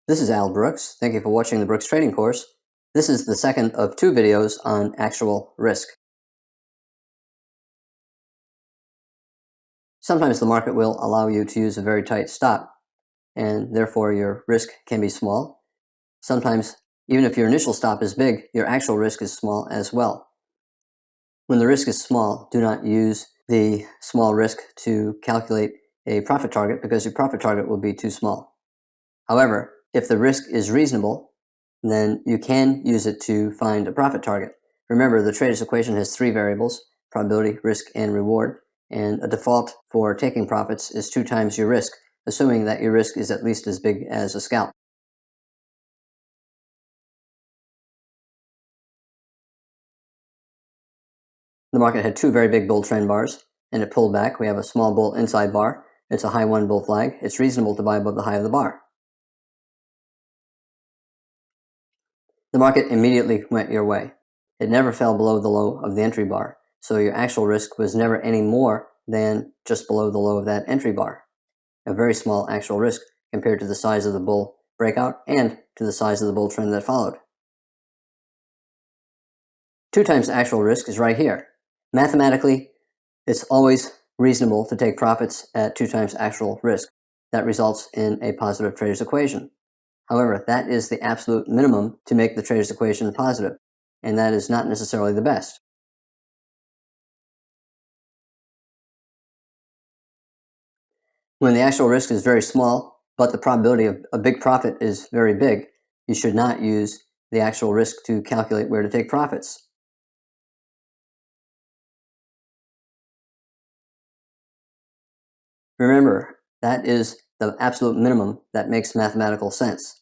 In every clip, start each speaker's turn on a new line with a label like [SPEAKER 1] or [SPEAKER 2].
[SPEAKER 1] This is Al Brooks. Thank you for watching the Brooks Trading Course. This is the second of two videos on actual risk. Sometimes the market will allow you to use a very tight stop, and therefore your risk can be small. Sometimes, even if your initial stop is big, your actual risk is small as well. When the risk is small, do not use the small risk to calculate a profit target because your profit target will be too small. However, if the risk is reasonable, then you can use it to find a profit target. Remember, the trader's equation has three variables: probability, risk, and reward. And a default for taking profits is 2 times your risk, assuming that your risk is at least as big as a scalp. The market had two very big bull trend bars, and it pulled back. We have a small bull inside bar. It's a high one bull flag. It's reasonable to buy above the high of the bar. The market immediately went your way. It never fell below the low of the entry bar, so your actual risk was never any more than just below the low of that entry bar. A very small actual risk compared to the size of the bull breakout and to the size of the bull trend that followed. 2 times actual risk is right here. Mathematically, it's always reasonable to take profits at 2 times actual risk. That results in a positive trader's equation. However, that is the absolute minimum to make the trader's equation positive, and that is not necessarily the best. When the actual risk is very small, but the probability of a big profit is very big, you should not use the actual risk to calculate where to take profits. Remember, that is the absolute minimum that makes mathematical sense.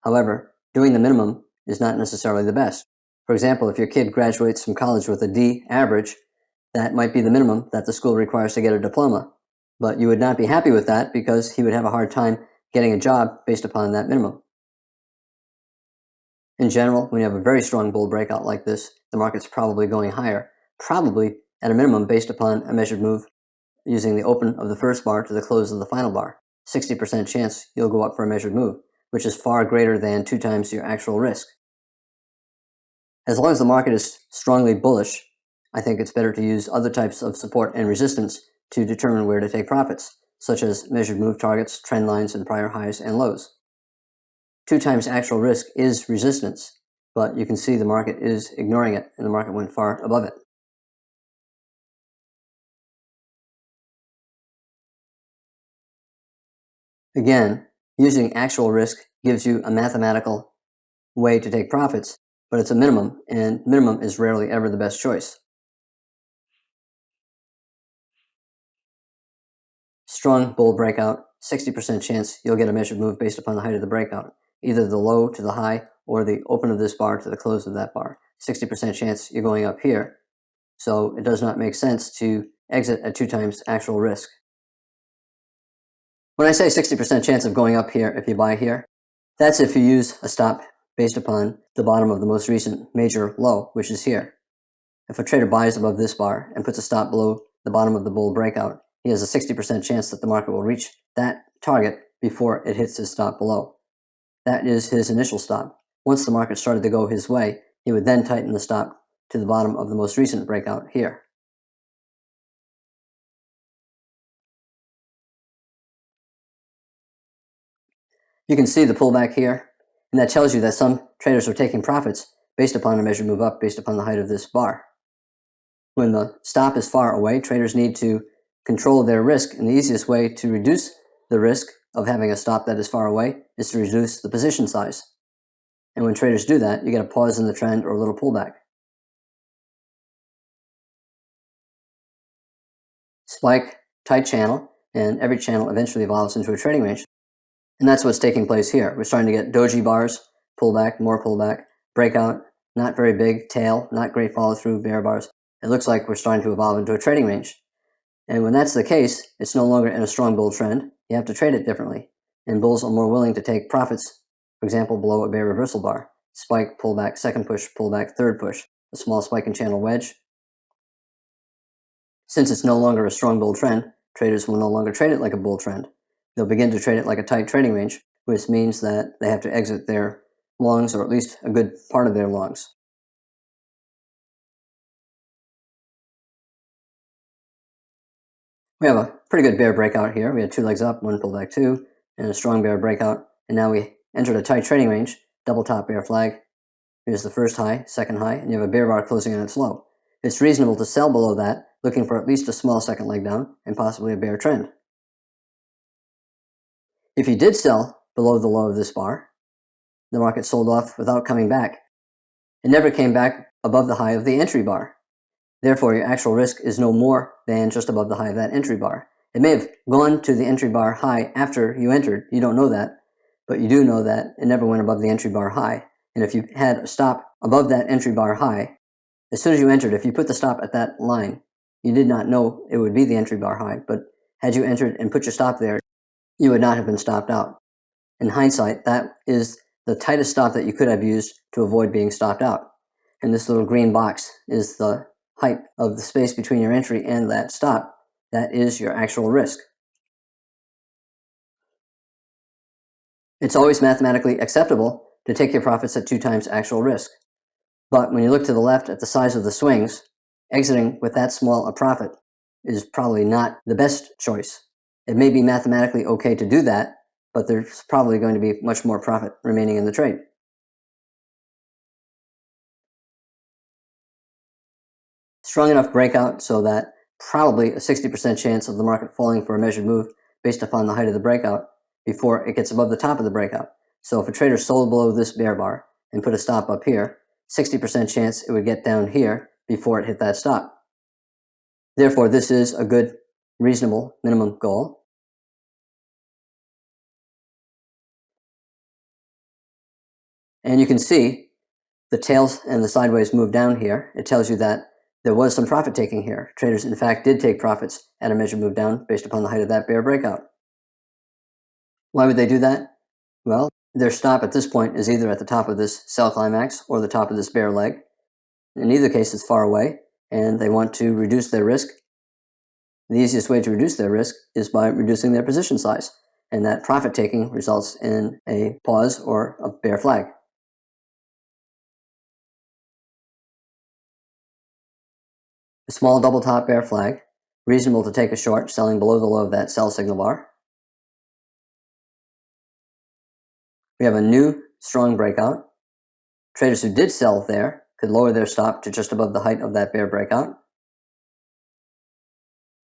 [SPEAKER 1] However, doing the minimum is not necessarily the best. For example, if your kid graduates from college with a D average, that might be the minimum that the school requires to get a diploma. But you would not be happy with that because he would have a hard time getting a job based upon that minimum. In general, when you have a very strong bull breakout like this, the market's probably going higher, probably at a minimum based upon a measured move using the open of the first bar to the close of the final bar. 60% chance you'll go up for a measured move, which is far greater than 2 times your actual risk. As long as the market is strongly bullish, I think it's better to use other types of support and resistance to determine where to take profits, such as measured move targets, trend lines, and prior highs and lows. 2 times actual risk is resistance, but you can see the market is ignoring it, and the market went far above it. Again, using actual risk gives you a mathematical way to take profits, but it's a minimum, and minimum is rarely ever the best choice. Strong bull breakout, 60% chance you'll get a measured move based upon the height of the breakout, either the low to the high or the open of this bar to the close of that bar. 60% chance you're going up here, so it does not make sense to exit at 2 times actual risk. When I say 60% chance of going up here if you buy here, that's if you use a stop based upon the bottom of the most recent major low, which is here. If a trader buys above this bar and puts a stop below the bottom of the bull breakout, he has a 60% chance that the market will reach that target before it hits his stop below. That is his initial stop. Once the market started to go his way, he would then tighten the stop to the bottom of the most recent breakout here. You can see the pullback here, and that tells you that some traders are taking profits based upon a measured move up based upon the height of this bar. When the stop is far away, traders need to control their risk, and the easiest way to reduce the risk of having a stop that is far away is to reduce the position size. And when traders do that, you get a pause in the trend or a little pullback. Spike, tight channel, and every channel eventually evolves into a trading range. And that's what's taking place here. We're starting to get doji bars, pullback, more pullback, breakout, not very big, tail, not great follow through, bear bars. It looks like we're starting to evolve into a trading range. And when that's the case, it's no longer in a strong bull trend. You have to trade it differently. And bulls are more willing to take profits, for example, below a bear reversal bar. Spike, pullback, second push, pullback, third push, a small spike and channel wedge. Since it's no longer a strong bull trend, traders will no longer trade it like a bull trend. They'll begin to trade it like a tight trading range, which means that they have to exit their longs, or at least a good part of their longs. We have a pretty good bear breakout here. We had 2 legs up, 1 pullback 2, and a strong bear breakout. And now we entered a tight trading range, double top bear flag. Here's the first high, second high, and you have a bear bar closing on its low. It's reasonable to sell below that, looking for at least a small second leg down and possibly a bear trend. If you did sell below the low of this bar, the market sold off without coming back. It never came back above the high of the entry bar. Therefore, your actual risk is no more than just above the high of that entry bar. It may have gone to the entry bar high after you entered. You don't know that, but you do know that it never went above the entry bar high. And if you had a stop above that entry bar high, as soon as you entered, if you put the stop at that line, you did not know it would be the entry bar high, but had you entered and put your stop there, you would not have been stopped out. In hindsight, that is the tightest stop that you could have used to avoid being stopped out. And this little green box is the height of the space between your entry and that stop. That is your actual risk. It's always mathematically acceptable to take your profits at 2 times actual risk. But when you look to the left at the size of the swings, exiting with that small a profit is probably not the best choice. It may be mathematically okay to do that, but there's probably going to be much more profit remaining in the trade. Strong enough breakout so that probably a 60% chance of the market falling for a measured move based upon the height of the breakout before it gets above the top of the breakout. So if a trader sold below this bear bar and put a stop up here, 60% chance it would get down here before it hit that stop. Therefore, this is a good, reasonable minimum goal. And you can see the tails and the sideways move down here. It tells you that there was some profit taking here. Traders, in fact, did take profits at a measured move down based upon the height of that bear breakout. Why would they do that? Well, their stop at this point is either at the top of this sell climax or the top of this bear leg. In either case, it's far away, and they want to reduce their risk. The easiest way to reduce their risk is by reducing their position size, and that profit taking results in a pause or a bear flag. A small double top bear flag, reasonable to take a short, selling below the low of that sell signal bar. We have a new strong breakout. Traders who did sell there could lower their stop to just above the height of that bear breakout.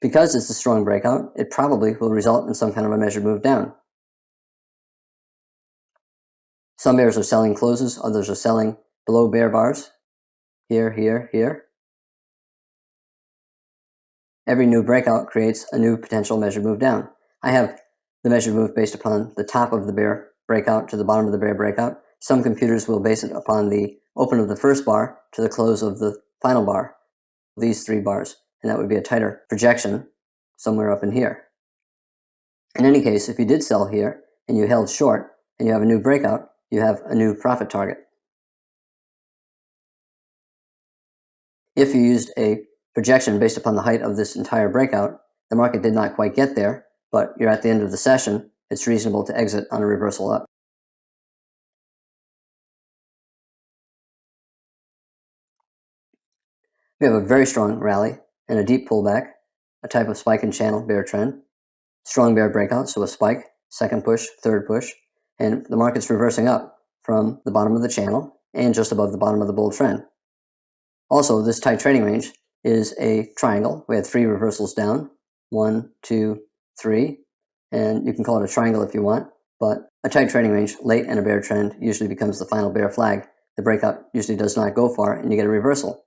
[SPEAKER 1] Because it's a strong breakout, it probably will result in some kind of a measured move down. Some bears are selling closes, others are selling below bear bars. Here, here, here. Every new breakout creates a new potential measured move down. I have the measured move based upon the top of the bear breakout to the bottom of the bear breakout. Some computers will base it upon the open of the first bar to the close of the final bar, these 3 bars, and that would be a tighter projection somewhere up in here. In any case, if you did sell here and you held short and you have a new breakout, you have a new profit target. If you used a projection based upon the height of this entire breakout, the market did not quite get there, but you're at the end of the session, it's reasonable to exit on a reversal up. We have a very strong rally and a deep pullback, a type of spike and channel bear trend, strong bear breakout, so a spike, second push, third push, and the market's reversing up from the bottom of the channel and just above the bottom of the bull trend. Also, this tight trading range is a triangle. We had 3 reversals down, 1, 2, 3, and you can call it a triangle if you want, but a tight trading range late in a bear trend usually becomes the final bear flag. The breakout usually does not go far and you get a reversal.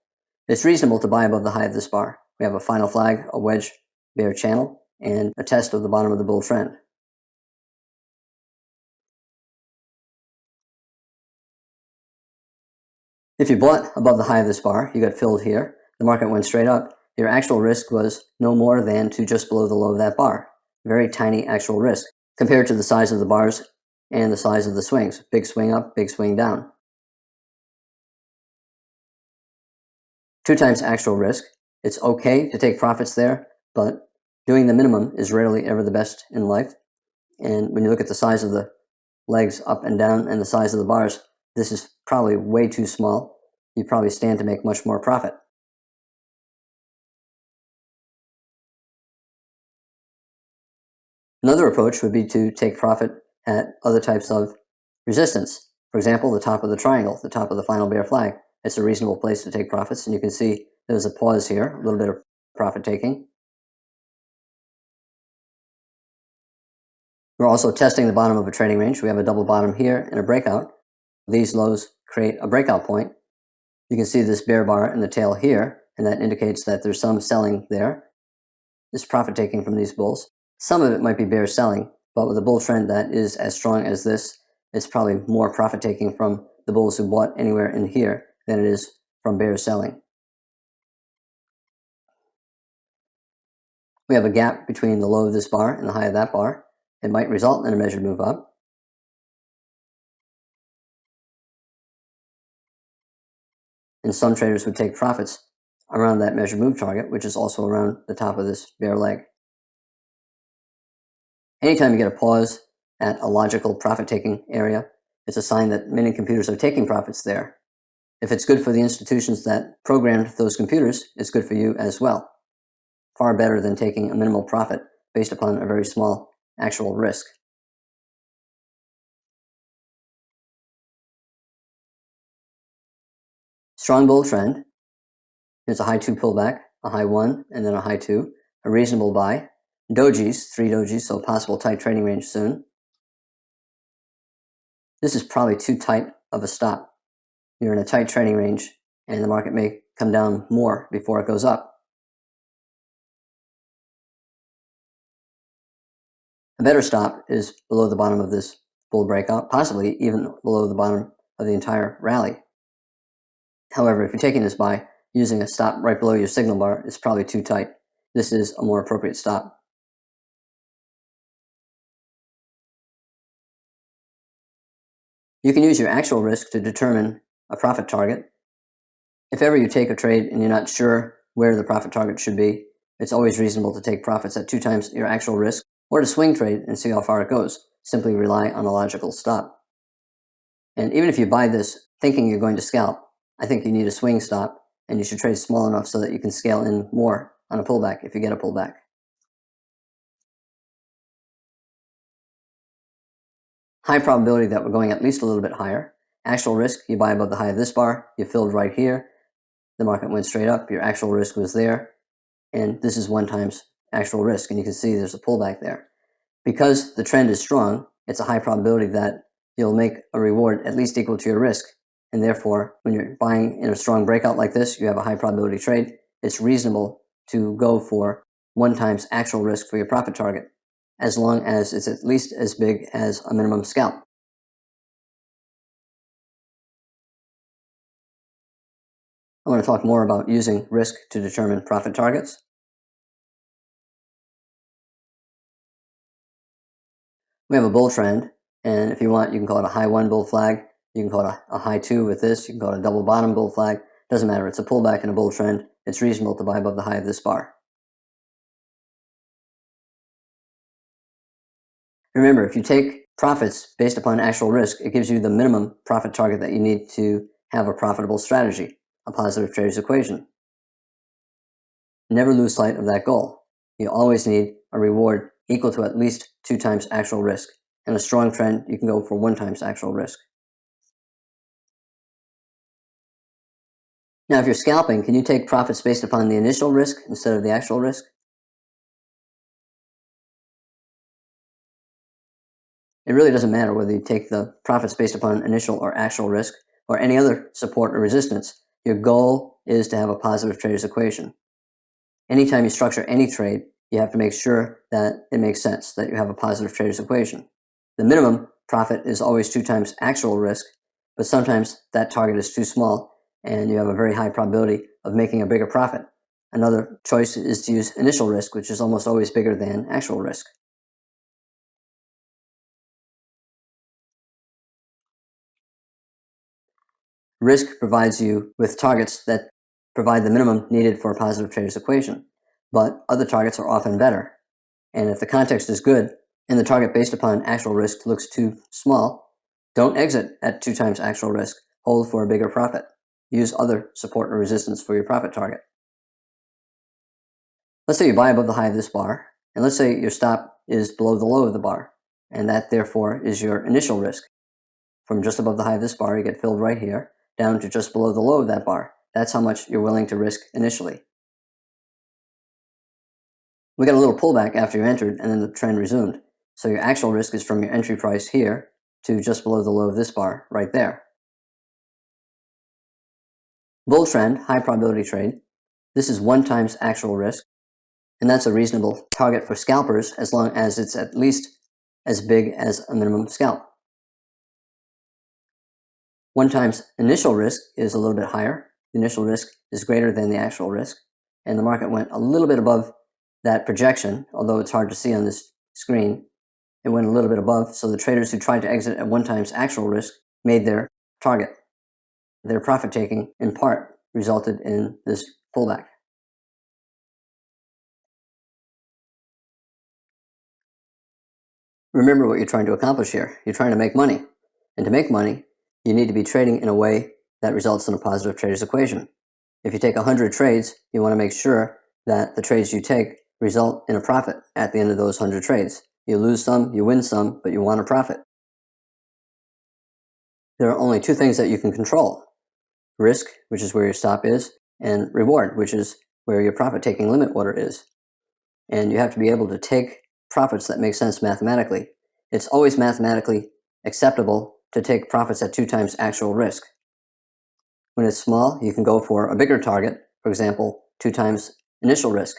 [SPEAKER 1] It's reasonable to buy above the high of this bar. We have a final flag, a wedge bear channel, and a test of the bottom of the bull trend. If you bought above the high of this bar, you got filled here, the market went straight up, your actual risk was no more than to just below the low of that bar. Very tiny actual risk compared to the size of the bars and the size of the swings. Big swing up, big swing down. 2 times actual risk. It's okay to take profits there, but doing the minimum is rarely ever the best in life. And when you look at the size of the legs up and down and the size of the bars, this is probably way too small. You probably stand to make much more profit. Another approach would be to take profit at other types of resistance. For example, the top of the triangle, the top of the final bear flag. It's a reasonable place to take profits, and you can see there's a pause here, a little bit of profit taking. We're also testing the bottom of a trading range. We have a double bottom here and a breakout. These lows create a breakout point. You can see this bear bar in the tail here, and that indicates that there's some selling there. There's profit taking from these bulls. Some of it might be bear selling, but with a bull trend that is as strong as this, it's probably more profit taking from the bulls who bought anywhere in here than it is from bear selling. We have a gap between the low of this bar and the high of that bar. It might result in a measured move up. And some traders would take profits around that measured move target, which is also around the top of this bear leg. Anytime you get a pause at a logical profit-taking area, it's a sign that many computers are taking profits there. If it's good for the institutions that programmed those computers, it's good for you as well. Far better than taking a minimal profit based upon a very small actual risk. Strong bull trend. Here's a high 2 pullback, a high 1, and then a high 2, a reasonable buy. Dojis, 3 dojis, so possible tight trading range soon. This is probably too tight of a stop. You're in a tight trading range, and the market may come down more before it goes up. A better stop is below the bottom of this bull breakout, possibly even below the bottom of the entire rally. However, if you're taking this buy, using a stop right below your signal bar is probably too tight. This is a more appropriate stop. You can use your actual risk to determine a profit target. If ever you take a trade and you're not sure where the profit target should be, it's always reasonable to take profits at 2 times your actual risk, or to swing trade and see how far it goes. Simply rely on a logical stop. And even if you buy this thinking you're going to scalp, I think you need a swing stop, and you should trade small enough so that you can scale in more on a pullback if you get a pullback. High probability that we're going at least a little bit higher. Actual risk, you buy above the high of this bar, you filled right here, the market went straight up, your actual risk was there, and this is 1 times actual risk, and you can see there's a pullback there. Because the trend is strong, it's a high probability that you'll make a reward at least equal to your risk, and therefore, when you're buying in a strong breakout like this, you have a high probability trade, it's reasonable to go for 1 times actual risk for your profit target, as long as it's at least as big as a minimum scalp. I want to talk more about using risk to determine profit targets. We have a bull trend, and if you want, you can call it a high 1 bull flag, you can call it a high 2 with this, you can call it a double bottom bull flag, doesn't matter, it's a pullback in a bull trend, it's reasonable to buy above the high of this bar. Remember, if you take profits based upon actual risk, it gives you the minimum profit target that you need to have a profitable strategy, a positive trader's equation. Never lose sight of that goal. You always need a reward equal to at least 2 times actual risk. And a strong trend, you can go for 1 times actual risk. Now, if you're scalping, can you take profits based upon the initial risk instead of the actual risk? It really doesn't matter whether you take the profits based upon initial or actual risk or any other support or resistance. Your goal is to have a positive trader's equation. Anytime you structure any trade, you have to make sure that it makes sense, that you have a positive trader's equation. The minimum profit is always 2 times actual risk, but sometimes that target is too small and you have a very high probability of making a bigger profit. Another choice is to use initial risk, which is almost always bigger than actual risk. Risk provides you with targets that provide the minimum needed for a positive trader's equation, but other targets are often better. And if the context is good, and the target based upon actual risk looks too small, don't exit at 2 times actual risk. Hold for a bigger profit. Use other support and resistance for your profit target. Let's say you buy above the high of this bar, and let's say your stop is below the low of the bar, and that therefore is your initial risk. From just above the high of this bar, you get filled right here, down to just below the low of that bar. That's how much you're willing to risk initially. We got a little pullback after you entered, and then the trend resumed. So your actual risk is from your entry price here to just below the low of this bar right there. Bull trend, high probability trade. This is 1 times actual risk, and that's a reasonable target for scalpers as long as it's at least as big as a minimum scalp. 1 times initial risk is a little bit higher. The initial risk is greater than the actual risk, and the market went a little bit above that projection, although it's hard to see on this screen. It went a little bit above, so the traders who tried to exit at 1 times actual risk made their target. Their profit taking, in part, resulted in this pullback. Remember what you're trying to accomplish here. You're trying to make money. And to make money, you need to be trading in a way that results in a positive trader's equation. If you take 100 trades, you want to make sure that the trades you take result in a profit at the end of those 100 trades. You lose some, you win some, but you want a profit. There are only 2 things that you can control: risk, which is where your stop is, and reward, which is where your profit-taking limit order is. And you have to be able to take profits that make sense mathematically. It's always mathematically acceptable to take profits at 2 times actual risk. When it's small, you can go for a bigger target, for example, 2 times initial risk.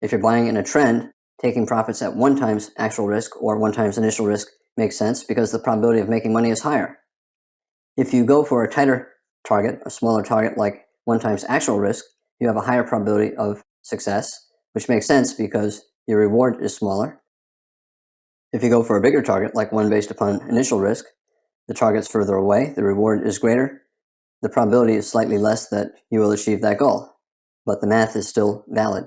[SPEAKER 1] If you're buying in a trend, taking profits at 1 times actual risk or 1 times initial risk makes sense because the probability of making money is higher. If you go for a tighter target, a smaller target like 1 times actual risk, you have a higher probability of success, which makes sense because your reward is smaller. If you go for a bigger target, like one based upon initial risk, the target's further away, the reward is greater, the probability is slightly less that you will achieve that goal, but the math is still valid.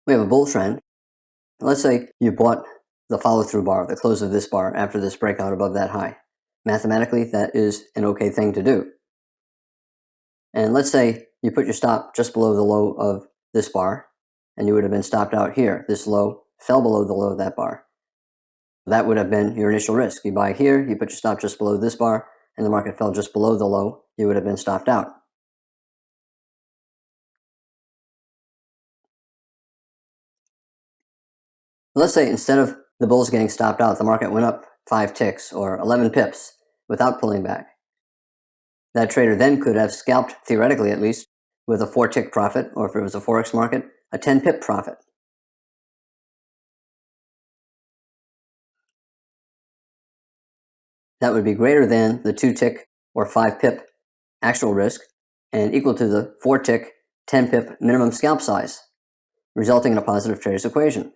[SPEAKER 1] We have a bull trend. Let's say you bought the follow-through bar, the close of this bar, after this breakout above that high. Mathematically, that is an okay thing to do. And let's say you put your stop just below the low of this bar, and you would have been stopped out here. This low fell below the low of that bar. That would have been your initial risk. You buy here, you put your stop just below this bar, and the market fell just below the low, you would have been stopped out. Let's say instead of the bulls getting stopped out, the market went up 5 ticks or 11 pips without pulling back. That trader then could have scalped, theoretically at least, with a 4-tick profit, or if it was a Forex market, a 10-pip profit. That would be greater than the 2-tick or 5-pip actual risk and equal to the 4-tick, 10-pip minimum scalp size, resulting in a positive trader's equation.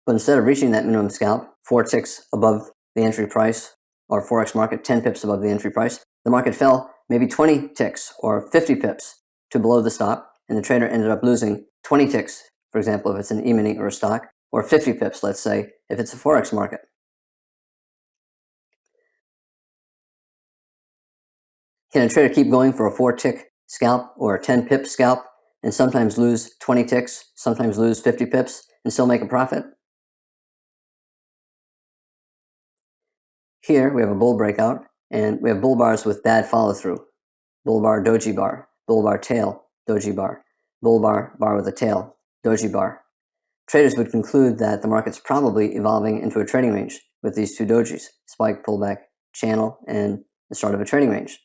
[SPEAKER 1] But instead of reaching that minimum scalp, 4 ticks above the entry price, or Forex market, 10 pips above the entry price, the market fell maybe 20 ticks or 50 pips to below the stop, and the trader ended up losing 20 ticks, for example, if it's an E-mini or a stock, or 50 pips, let's say, if it's a Forex market. Can a trader keep going for a 4-tick scalp or a 10-pip scalp and sometimes lose 20 ticks, sometimes lose 50 pips, and still make a profit? Here we have a bull breakout, and we have bull bars with bad follow-through. Bull bar, doji bar, bull bar tail, doji bar, bull bar, bar with a tail, doji bar. Traders would conclude that the market's probably evolving into a trading range with these 2 dojis, spike, pullback, channel, and the start of a trading range.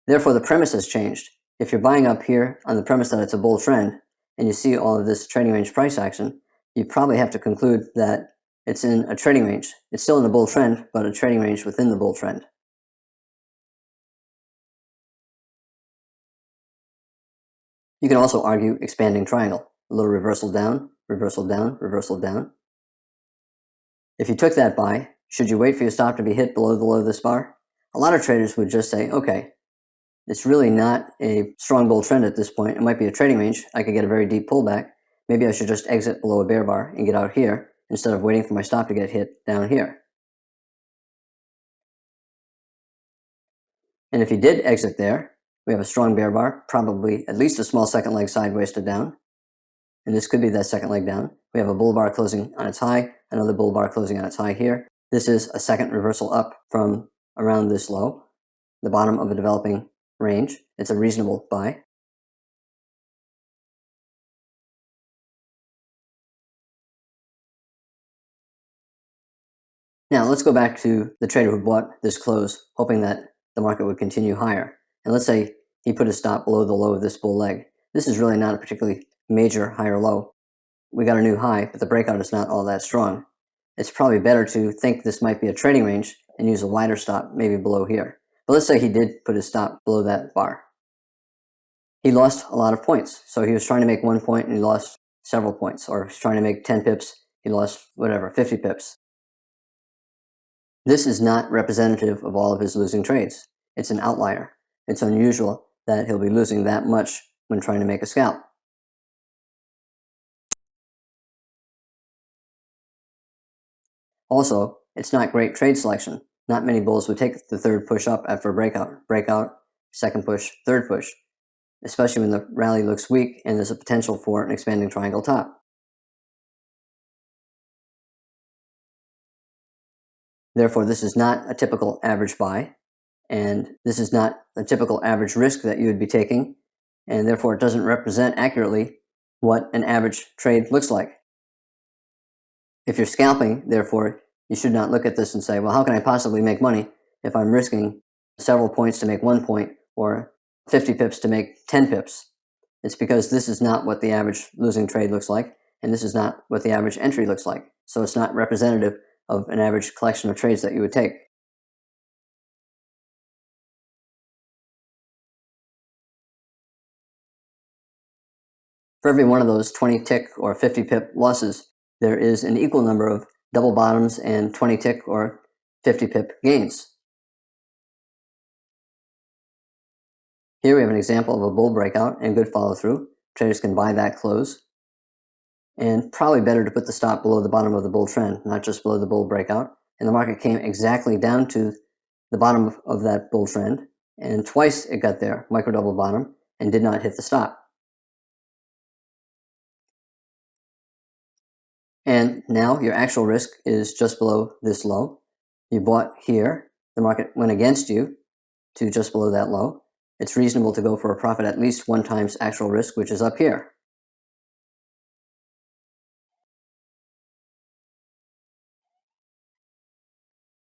[SPEAKER 1] Therefore, the premise has changed. If you're buying up here on the premise that it's a bull trend, and you see all of this trading range price action, you probably have to conclude that it's in a trading range. It's still in the bull trend, but a trading range within the bull trend. You can also argue expanding triangle, a little reversal down, reversal down, reversal down. If you took that buy, should you wait for your stop to be hit below the low of this bar? A lot of traders would just say, okay, it's really not a strong bull trend at this point. It might be a trading range. I could get a very deep pullback. Maybe I should just exit below a bear bar and get out here instead of waiting for my stop to get hit down here. And if you did exit there, we have a strong bear bar, probably at least a small second leg sideways to down. And this could be that second leg down. We have a bull bar closing on its high, another bull bar closing on its high here. This is a second reversal up from around this low, the bottom of a developing range. It's a reasonable buy. Now let's go back to the trader who bought this close, hoping that the market would continue higher. And let's say he put a stop below the low of this bull leg. This is really not a particularly major high or low. We got a new high, but the breakout is not all that strong. It's probably better to think this might be a trading range and use a wider stop, maybe below here. But let's say he did put his stop below that bar. He lost a lot of points. So he was trying to make 1 point and he lost several points. Or he's trying to make 10 pips, he lost whatever, 50 pips. This is not representative of all of his losing trades. It's an outlier. It's unusual that he'll be losing that much when trying to make a scalp. Also, it's not great trade selection. Not many bulls would take the third push up after a breakout. Breakout, second push, third push, especially when the rally looks weak and there's a potential for an expanding triangle top. Therefore, this is not a typical average buy, and this is not a typical average risk that you would be taking, and therefore it doesn't represent accurately what an average trade looks like. If you're scalping, therefore, you should not look at this and say, well, how can I possibly make money if I'm risking several points to make 1 point or 50 pips to make 10 pips? It's because this is not what the average losing trade looks like, and this is not what the average entry looks like. So it's not representative of an average collection of trades that you would take. For every one of those 20 tick or 50 pip losses, there is an equal number of double bottoms and 20 tick or 50 pip gains. Here we have an example of a bull breakout and good follow through. Traders can buy that close. And probably better to put the stop below the bottom of the bull trend, not just below the bull breakout. And the market came exactly down to the bottom of that bull trend. And twice it got there, micro double bottom, and did not hit the stop. And now your actual risk is just below this low. You bought here. The market went against you to just below that low. It's reasonable to go for a profit at least 1 times actual risk, which is up here.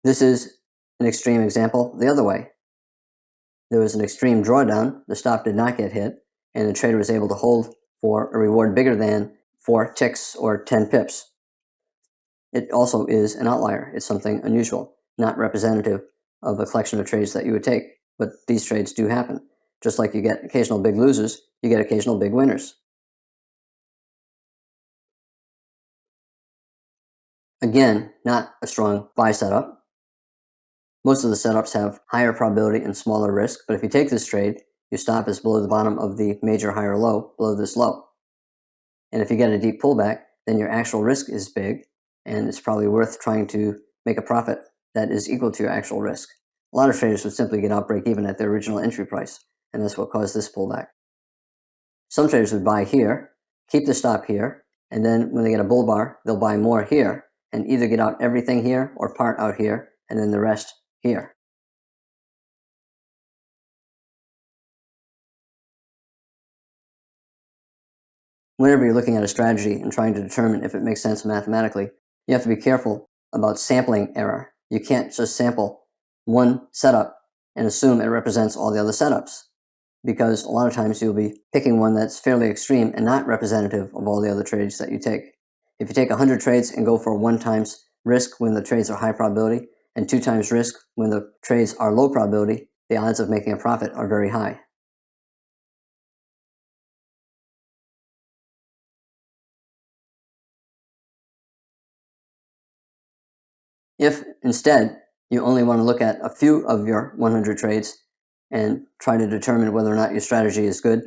[SPEAKER 1] This is an extreme example the other way. There was an extreme drawdown, the stop did not get hit, and the trader was able to hold for a reward bigger than 4 ticks or 10 pips. It also is an outlier. It's something unusual, not representative of a collection of trades that you would take. But these trades do happen. Just like you get occasional big losers, you get occasional big winners. Again, not a strong buy setup. Most of the setups have higher probability and smaller risk, but if you take this trade, your stop is below the bottom of the major high or low, below this low. And if you get a deep pullback, then your actual risk is big, and it's probably worth trying to make a profit that is equal to your actual risk. A lot of traders would simply get out break even at their original entry price, and that's what caused this pullback. Some traders would buy here, keep the stop here, and then when they get a bull bar, they'll buy more here, and either get out everything here or part out here, and then the rest here. Whenever you're looking at a strategy and trying to determine if it makes sense mathematically, you have to be careful about sampling error. You can't just sample one setup and assume it represents all the other setups, because a lot of times you'll be picking one that's fairly extreme and not representative of all the other trades that you take. If you take 100 trades and go for 1 times risk when the trades are high probability and 2 times risk when the trades are low probability, the odds of making a profit are very high. If instead You only want to look at a few of your 100 trades and try to determine whether or not your strategy is good.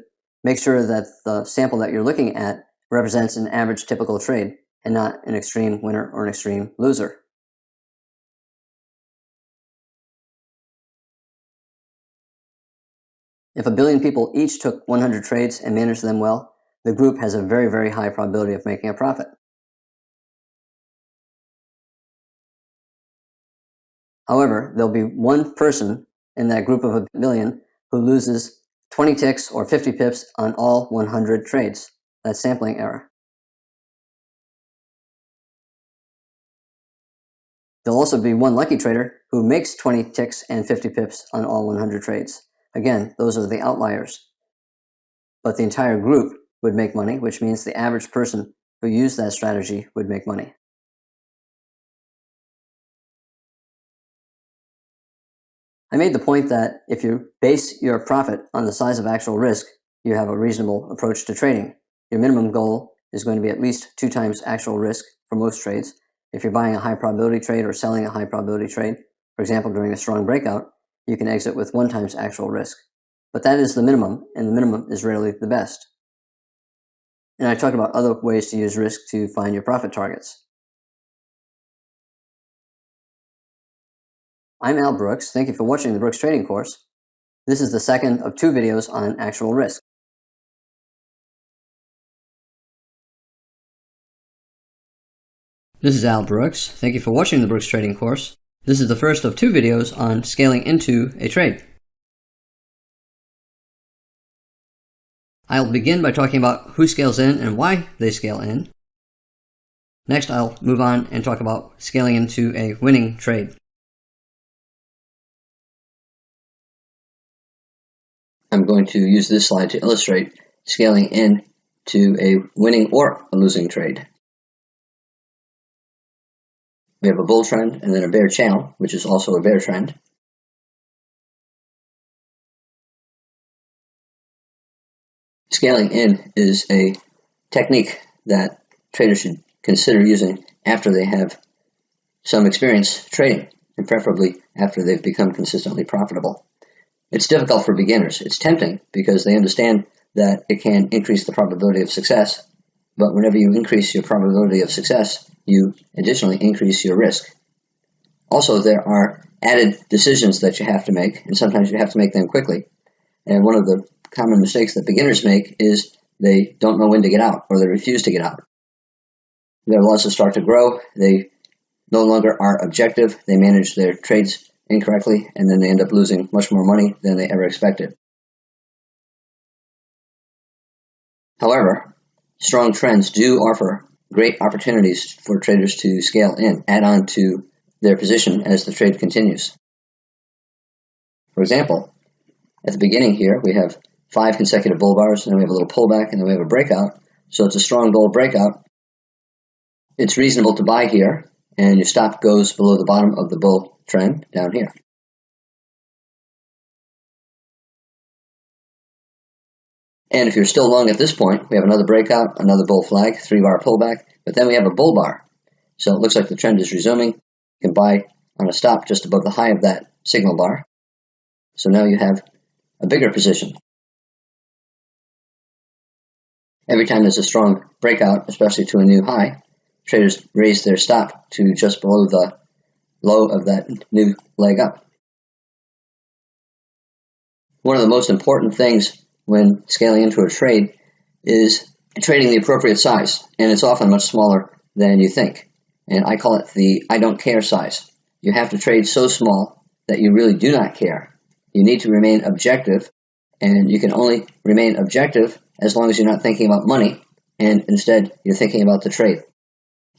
[SPEAKER 1] Make sure that the sample that you're looking at represents an average typical trade and not an extreme winner or an extreme loser. If 1 billion people each took 100 trades and managed them well, the group has a very, very high probability of making a profit. However, there'll be one person in that group of 1 billion who loses 20 ticks or 50 pips on all 100 trades. That's sampling error. There'll also be one lucky trader who makes 20 ticks and 50 pips on all 100 trades. Again, those are the outliers. But the entire group would make money, which means the average person who used that strategy would make money. I made the point that if you base your profit on the size of actual risk, you have a reasonable approach to trading. Your minimum goal is going to be at least 2 times actual risk for most trades. If you're buying a high probability trade or selling a high probability trade, for example, during a strong breakout, you can exit with 1 times actual risk. But that is the minimum, and the minimum is rarely the best. And I talked about other ways to use risk to find your profit targets. I'm Al Brooks. Thank you for watching the Brooks Trading Course. This is the second of 2 videos on actual risk. This is Al Brooks. Thank you for watching the Brooks Trading Course. This is the first of 2 videos on scaling into a trade. I'll begin by talking about who scales in and why they scale in. Next, I'll move on and talk about scaling into a winning trade. I'm going to use this slide to illustrate scaling in to a winning or a losing trade. We have a bull trend and then a bear channel, which is also a bear trend. Scaling in is a technique that traders should consider using after they have some experience trading, and preferably after they've become consistently profitable. It's difficult for beginners. It's tempting because they understand that it can increase the probability of success, but whenever you increase your probability of success, you additionally increase your risk. Also, there are added decisions that you have to make, and sometimes you have to make them quickly. And one of the common mistakes that beginners make is they don't know when to get out, or they refuse to get out. Their losses start to grow, they no longer are objective, they manage their trades incorrectly, and then they end up losing much more money than they ever expected. However, strong trends do offer great opportunities for traders to scale in, add on to their position as the trade continues. For example, at the beginning here, we have 5 consecutive bull bars, and then we have a little pullback, and then we have a breakout. So it's a strong bull breakout. It's reasonable to buy here, and your stop goes below the bottom of the bull trend down here. And if you're still long at this point, we have another breakout, another bull flag, 3-bar pullback, but then we have a bull bar. So it looks like the trend is resuming. You can buy on a stop just above the high of that signal bar. So now you have a bigger position. Every time there's a strong breakout, especially to a new high, traders raise their stop to just below the low of that new leg up. One of the most important things when scaling into a trade is trading the appropriate size, and it's often much smaller than you think. And I call it the I don't care size. You have to trade so small that you really do not care. You need to remain objective, and you can only remain objective as long as you're not thinking about money, and instead you're thinking about the trade.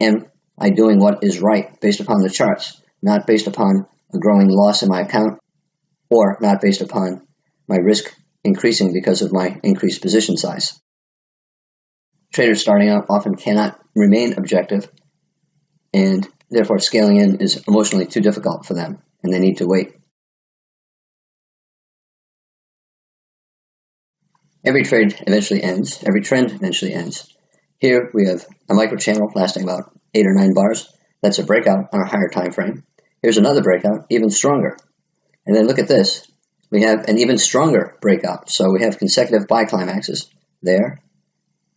[SPEAKER 1] Am I doing what is right based upon the charts, not based upon a growing loss in my account, or not based upon my risk increasing because of my increased position size? Traders starting out often cannot remain objective, and therefore scaling in is emotionally too difficult for them, and they need to wait. Every trade eventually ends. Every trend eventually ends. Here we have a micro channel lasting about 8 or 9 bars. That's a breakout on a higher time frame. Here's another breakout, even stronger. And then look at this. We have an even stronger breakout. So we have consecutive buy climaxes there,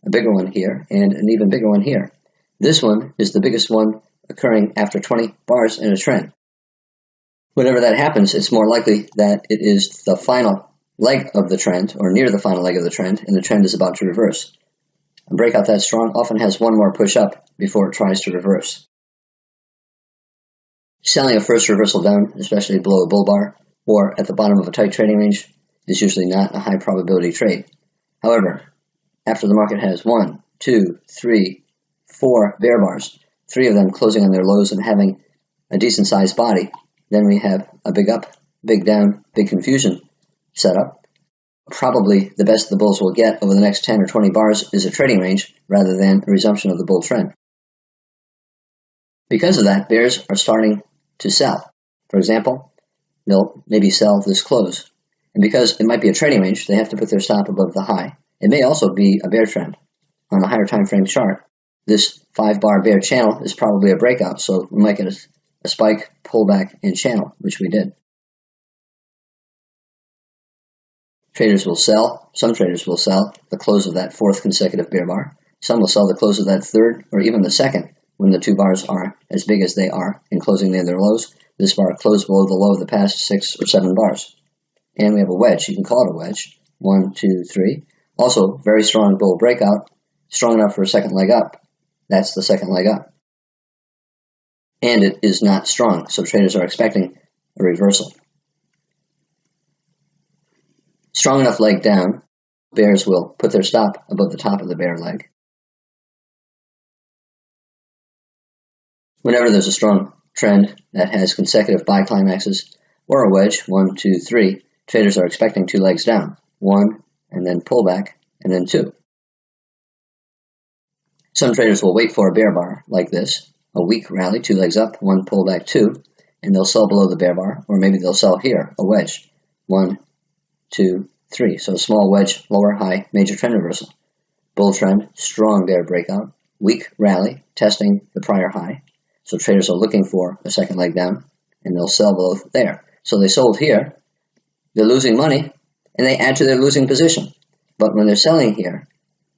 [SPEAKER 1] a bigger one here, and an even bigger one here. This one is the biggest one occurring after 20 bars in a trend. Whenever that happens, it's more likely that it is the final leg of the trend, or near the final leg of the trend, and the trend is about to reverse. A breakout that strong often has one more push up before it tries to reverse. Selling a first reversal down, especially below a bull bar, or at the bottom of a tight trading range, is usually not a high probability trade. However, after the market has 1, 2, 3, 4 bear bars, 3 of them closing on their lows and having a decent sized body, then we have a big up, big down, big confusion setup. Probably the best the bulls will get over the next 10 or 20 bars is a trading range rather than a resumption of the bull trend. Because of that, bears are starting to sell. For example, they'll maybe sell this close. And because it might be a trading range, they have to put their stop above the high. It may also be a bear trend. On a higher time frame chart, this 5-bar bear channel is probably a breakout, so we might get a spike, pullback, and channel, which we did. Traders will sell. Some traders will sell the close of that 4th consecutive bear bar. Some will sell the close of that 3rd or even the 2nd when the 2 bars are as big as they are and closing near their lows. This bar closed below the low of the past 6 or 7 bars. And we have a wedge. You can call it a wedge. 1, 2, 3. Also, very strong bull breakout, strong enough for a second leg up. That's the second leg up. And it is not strong, so traders are expecting a reversal. Strong enough leg down, bears will put their stop above the top of the bear leg. Whenever there's a strong trend that has consecutive buy climaxes or a wedge, 1, 2, 3, traders are expecting 2 legs down, 1, and then pullback, and then 2. Some traders will wait for a bear bar like this, a weak rally, 2 legs up, 1 pullback, 2, and they'll sell below the bear bar, or maybe they'll sell here, a wedge, 1, 2, 3. So a small wedge, lower, high, major trend reversal. Bull trend, strong bear breakout, weak rally, testing the prior high. So traders are looking for a second leg down, and they'll sell below there. So they sold here, they're losing money, and they add to their losing position. But when they're selling here,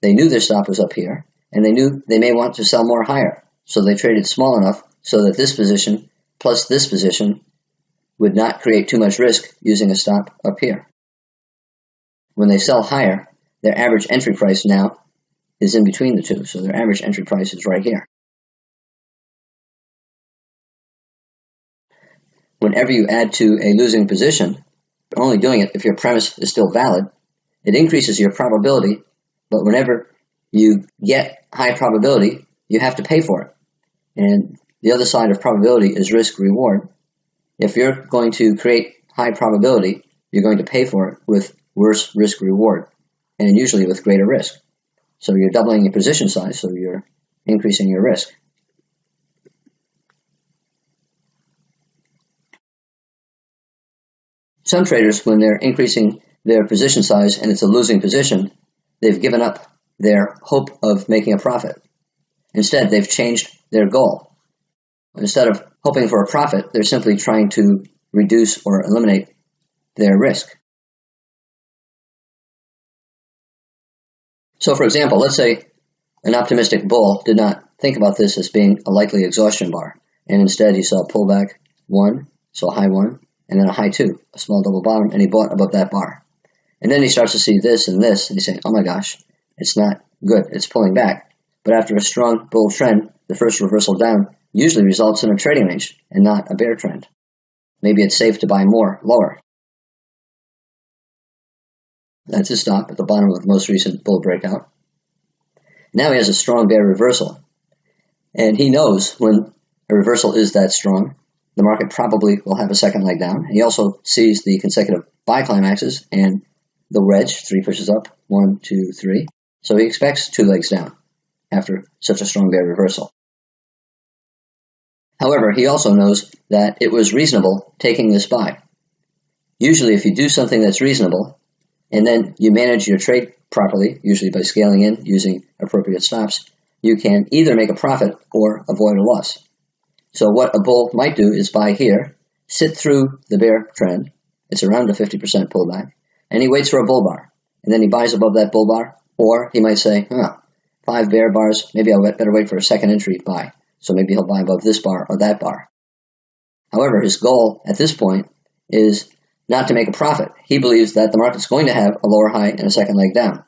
[SPEAKER 1] they knew their stop was up here, and they knew they may want to sell more higher. So they traded small enough so that this position plus this position would not create too much risk using a stop up here. When they sell higher, their average entry price now is in between the two. So their average entry price is right here. Whenever you add to a losing position, you're only doing it if your premise is still valid. It increases your probability, but whenever you get high probability, you have to pay for it. And the other side of probability is risk-reward. If you're going to create high probability, you're going to pay for it with worse risk-reward, and usually with greater risk. So you're doubling your position size, so you're increasing your risk. Some traders, when they're increasing their position size and it's a losing position, they've given up their hope of making a profit. Instead, they've changed their goal. Instead of hoping for a profit, they're simply trying to reduce or eliminate their risk. So for example, let's say an optimistic bull did not think about this as being a likely exhaustion bar, and instead he saw a pullback 1, so a high 1, and then a high 2, a small double bottom, and he bought above that bar. And then he starts to see this, and he's saying, oh my gosh, it's not good, it's pulling back. But after a strong bull trend, the first reversal down usually results in a trading range and not a bear trend. Maybe it's safe to buy more lower. That's his stop at the bottom of the most recent bull breakout. Now he has a strong bear reversal. And he knows when a reversal is that strong, the market probably will have a second leg down. He also sees the consecutive buy climaxes and the wedge, 3 pushes up, 1, 2, 3. So he expects 2 legs down after such a strong bear reversal. However, he also knows that it was reasonable taking this buy. Usually if you do something that's reasonable, and then you manage your trade properly, usually by scaling in using appropriate stops, you can either make a profit or avoid a loss. So what a bull might do is buy here, sit through the bear trend. It's around a 50% pullback. And he waits for a bull bar. And then he buys above that bull bar. Or he might say, 5 bear bars, maybe I better wait for a second entry buy. So maybe he'll buy above this bar or that bar. However, his goal at this point is not to make a profit. He believes that the market's going to have a lower high and a second leg down.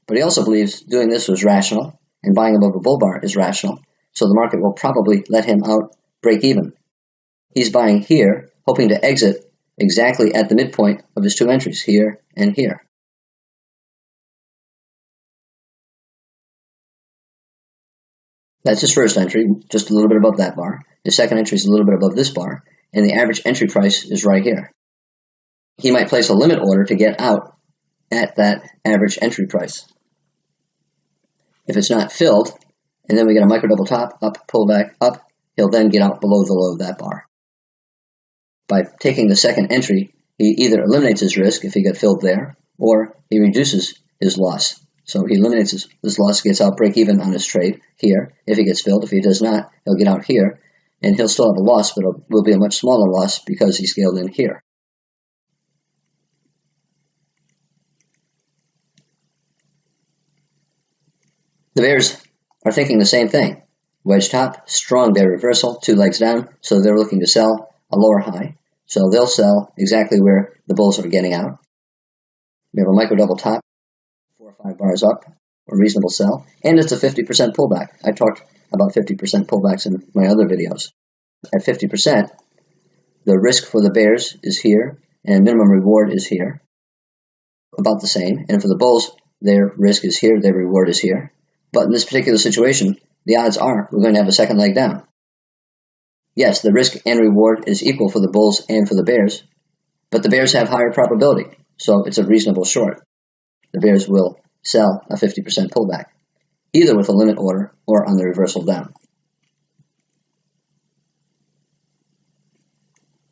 [SPEAKER 1] But he also believes doing this was rational, and buying above a bull bar is rational. So the market will probably let him out break even. He's buying here, hoping to exit exactly at the midpoint of his 2 entries, here and here. That's his first entry, just a little bit above that bar. His second entry is a little bit above this bar, and the average entry price is right here. He might place a limit order to get out at that average entry price. If it's not filled, and then we get a micro double top, up, pull back, up, he'll then get out below the low of that bar. By taking the second entry, he either eliminates his risk if he got filled there, or he reduces his loss. So he eliminates his loss, gets out break even on his trade here if he gets filled. If he does not, he'll get out here, and he'll still have a loss, but it will be a much smaller loss because he scaled in here. The bears are thinking the same thing. Wedge top, strong bear reversal, 2 legs down, so they're looking to sell a lower high. So they'll sell exactly where the bulls are getting out. We have a micro double top, 4 or 5 bars up, a reasonable sell, and it's a 50% pullback. I talked about 50% pullbacks in my other videos. At 50%, the risk for the bears is here, and minimum reward is here, about the same. And for the bulls, their risk is here, their reward is here. But in this particular situation, the odds are we're going to have a second leg down. Yes, the risk and reward is equal for the bulls and for the bears, but the bears have higher probability, so it's a reasonable short. The bears will sell a 50% pullback, either with a limit order or on the reversal down.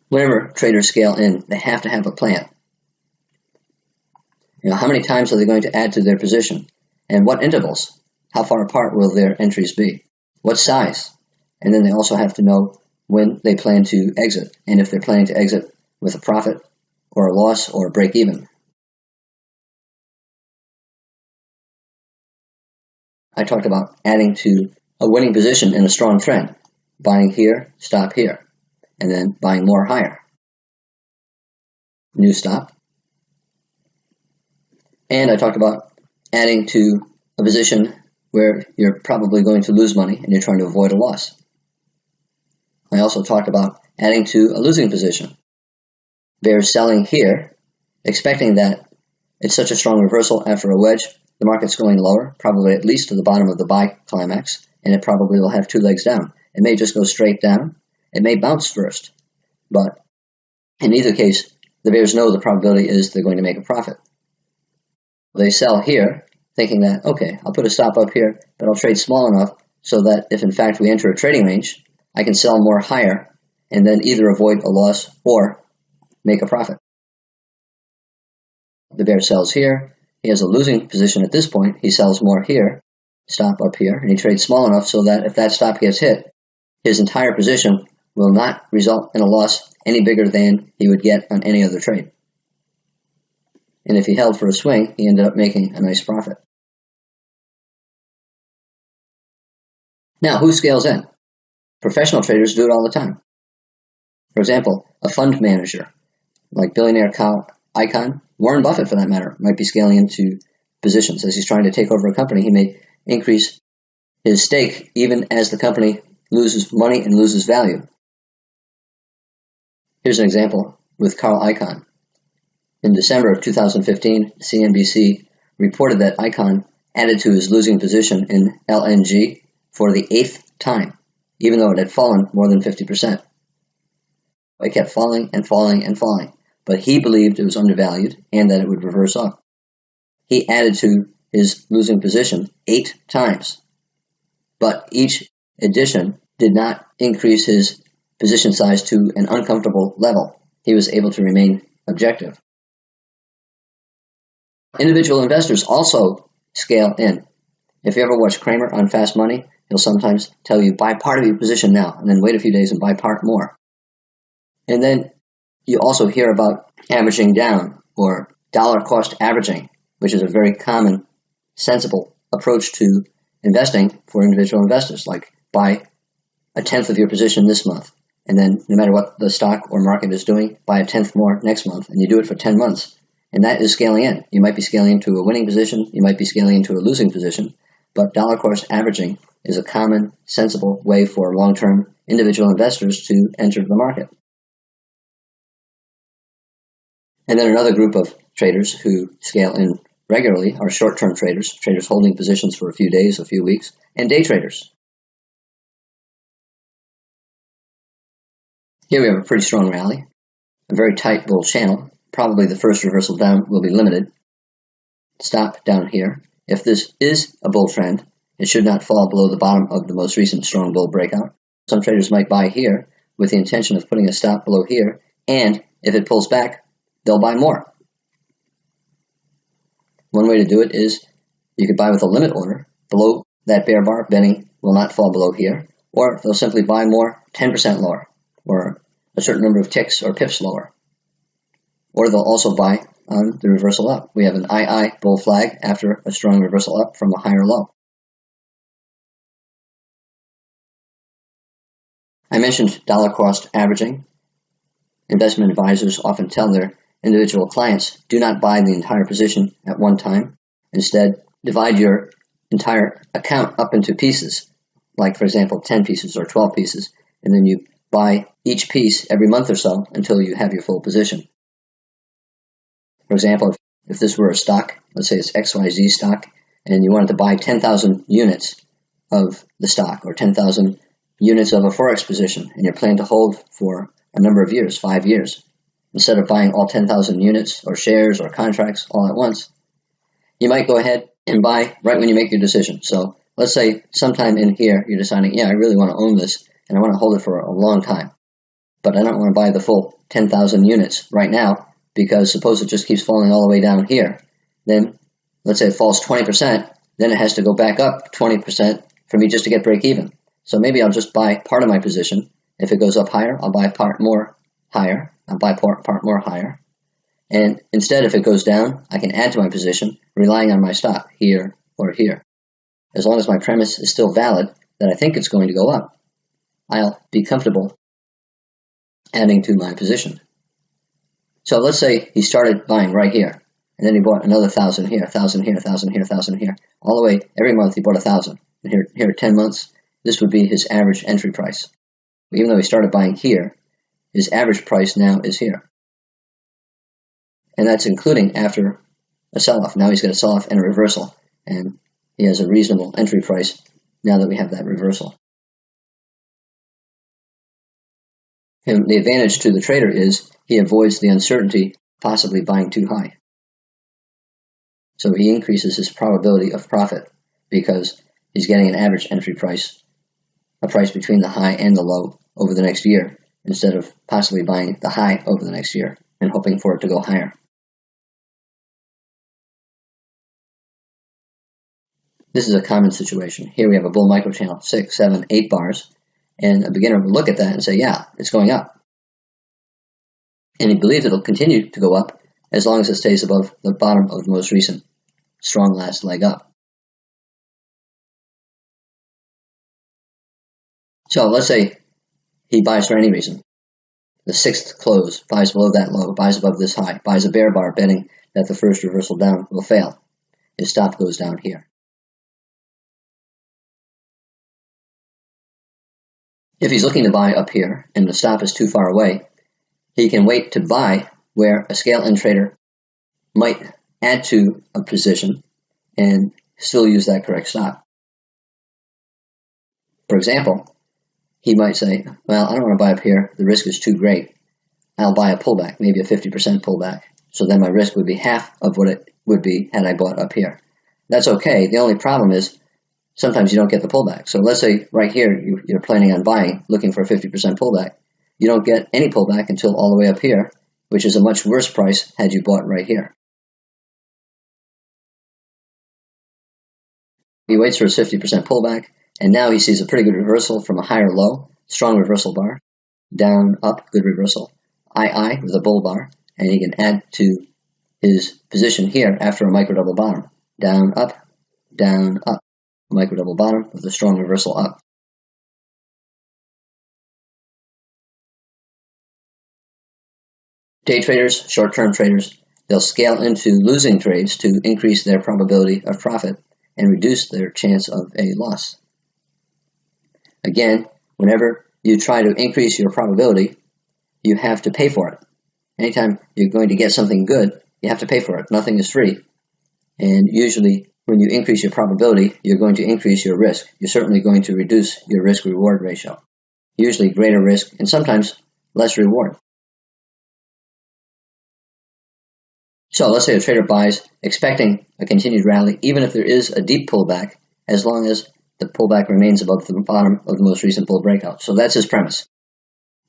[SPEAKER 1] Whenever traders scale in, they have to have a plan. How many times are they going to add to their position? And what intervals? How far apart will their entries be? What size? And then they also have to know when they plan to exit, and if they're planning to exit with a profit or a loss or a break even. I talked about adding to a winning position in a strong trend, buying here, stop here, and then buying more higher. New stop. And I talked about adding to a position where you're probably going to lose money and you're trying to avoid a loss. I also talked about adding to a losing position. Bears selling here, expecting that it's such a strong reversal after a wedge, the market's going lower, probably at least to the bottom of the buy climax, and it probably will have 2 legs down. It may just go straight down. It may bounce first. But in either case, the bears know the probability is they're going to make a profit. They sell here, thinking that, okay, I'll put a stop up here, but I'll trade small enough so that if in fact we enter a trading range, I can sell more higher and then either avoid a loss or make a profit. The bear sells here. He has a losing position at this point. He sells more here, stop up here, and he trades small enough so that if that stop gets hit, his entire position will not result in a loss any bigger than he would get on any other trade. And if he held for a swing, he ended up making a nice profit. Now, who scales in? Professional traders do it all the time. For example, a fund manager, like billionaire Carl Icahn, Warren Buffett for that matter, might be scaling into positions. As he's trying to take over a company, he may increase his stake even as the company loses money and loses value. Here's an example with Carl Icahn. In December of 2015, CNBC reported that Icahn added to his losing position in LNG for the 8th time, even though it had fallen more than 50%. It kept falling and falling and falling, but he believed it was undervalued and that it would reverse up. He added to his losing position 8 times, but each addition did not increase his position size to an uncomfortable level. He was able to remain objective. Individual investors also scale in. If you ever watch Cramer on Fast Money, he'll sometimes tell you buy part of your position now and then wait a few days and buy part more. And then you also hear about averaging down or dollar cost averaging, which is a very common, sensible approach to investing for individual investors, like buy a tenth of your position this month, and then no matter what the stock or market is doing, buy a tenth more next month, and you do it for 10 months. And that is scaling in. You might be scaling into a winning position, you might be scaling into a losing position, but dollar cost averaging is a common, sensible way for long-term individual investors to enter the market. And then another group of traders who scale in regularly are short-term traders, traders holding positions for a few days, a few weeks, and day traders. Here we have a pretty strong rally, a very tight bull channel. Probably the first reversal down will be limited. Stop down here. If this is a bull trend, it should not fall below the bottom of the most recent strong bull breakout. Some traders might buy here with the intention of putting a stop below here, and if it pulls back, they'll buy more. One way to do it is you could buy with a limit order below that bear bar, betting will not fall below here, or they'll simply buy more 10% lower, or a certain number of ticks or pips lower. Or they'll also buy on the reversal up. We have an II bull flag after a strong reversal up from a higher low. I mentioned dollar cost averaging. Investment advisors often tell their individual clients, do not buy the entire position at one time. Instead, divide your entire account up into pieces, like for example 10 pieces or 12 pieces, and then you buy each piece every month or so until you have your full position. For example, if this were a stock, let's say it's XYZ stock, and you wanted to buy 10,000 units of the stock or 10,000 units of a Forex position, and you're planning to hold for a number of years, 5 years, instead of buying all 10,000 units or shares or contracts all at once, you might go ahead and buy right when you make your decision. So let's say sometime in here you're deciding, yeah, I really want to own this and I want to hold it for a long time, but I don't want to buy the full 10,000 units right now because suppose it just keeps falling all the way down here. Then let's say it falls 20%, then it has to go back up 20% for me just to get break even. So maybe I'll just buy part of my position. If it goes up higher, I'll buy part more higher. I'll buy part more higher. And instead, if it goes down, I can add to my position, relying on my stop here or here. As long as my premise is still valid that I think it's going to go up, I'll be comfortable adding to my position. So let's say he started buying right here, and then he bought another 1,000 here, 1,000 here, 1,000 here, 1,000 here. All the way, every month he bought 1,000. And here 10 months, this would be his average entry price. Even though he started buying here, his average price now is here. And that's including after a sell-off. Now he's got a sell-off and a reversal, and he has a reasonable entry price now that we have that reversal. And the advantage to the trader is he avoids the uncertainty possibly buying too high. So he increases his probability of profit because he's getting an average entry price, a price between the high and the low over the next year, instead of possibly buying the high over the next year and hoping for it to go higher. This is a common situation. Here we have a bull microchannel, 6, 7, 8 bars, and a beginner will look at that and say, yeah, it's going up. And he believes it'll continue to go up as long as it stays above the bottom of the most recent strong last leg up. So let's say he buys for any reason. The 6th close, buys below that low, buys above this high, buys a bear bar betting that the first reversal down will fail. His stop goes down here. If he's looking to buy up here and the stop is too far away, he can wait to buy where a scale-in trader might add to a position and still use that correct stop. For example, he might say, well, I don't want to buy up here. The risk is too great. I'll buy a pullback, maybe a 50% pullback. So then my risk would be half of what it would be had I bought up here. That's okay. The only problem is sometimes you don't get the pullback. So let's say right here you're planning on buying, looking for a 50% pullback. You don't get any pullback until all the way up here, which is a much worse price had you bought right here. He waits for his 50% pullback, And now he sees a pretty good reversal from a higher low, strong reversal bar, down, up, good reversal, II with a bull bar, and he can add to his position here after a micro double bottom. Down, up, micro double bottom with a strong reversal up. Day traders, short-term traders, they'll scale into losing trades to increase their probability of profit and reduce their chance of a loss. Again, whenever you try to increase your probability, you have to pay for it. Anytime you're going to get something good, you have to pay for it. Nothing is free. And usually, when you increase your probability, you're going to increase your risk. You're certainly going to reduce your risk-reward ratio. Usually greater risk and sometimes less reward. So let's say a trader buys expecting a continued rally, even if there is a deep pullback, as long as the pullback remains above the bottom of the most recent bull breakout. So that's his premise.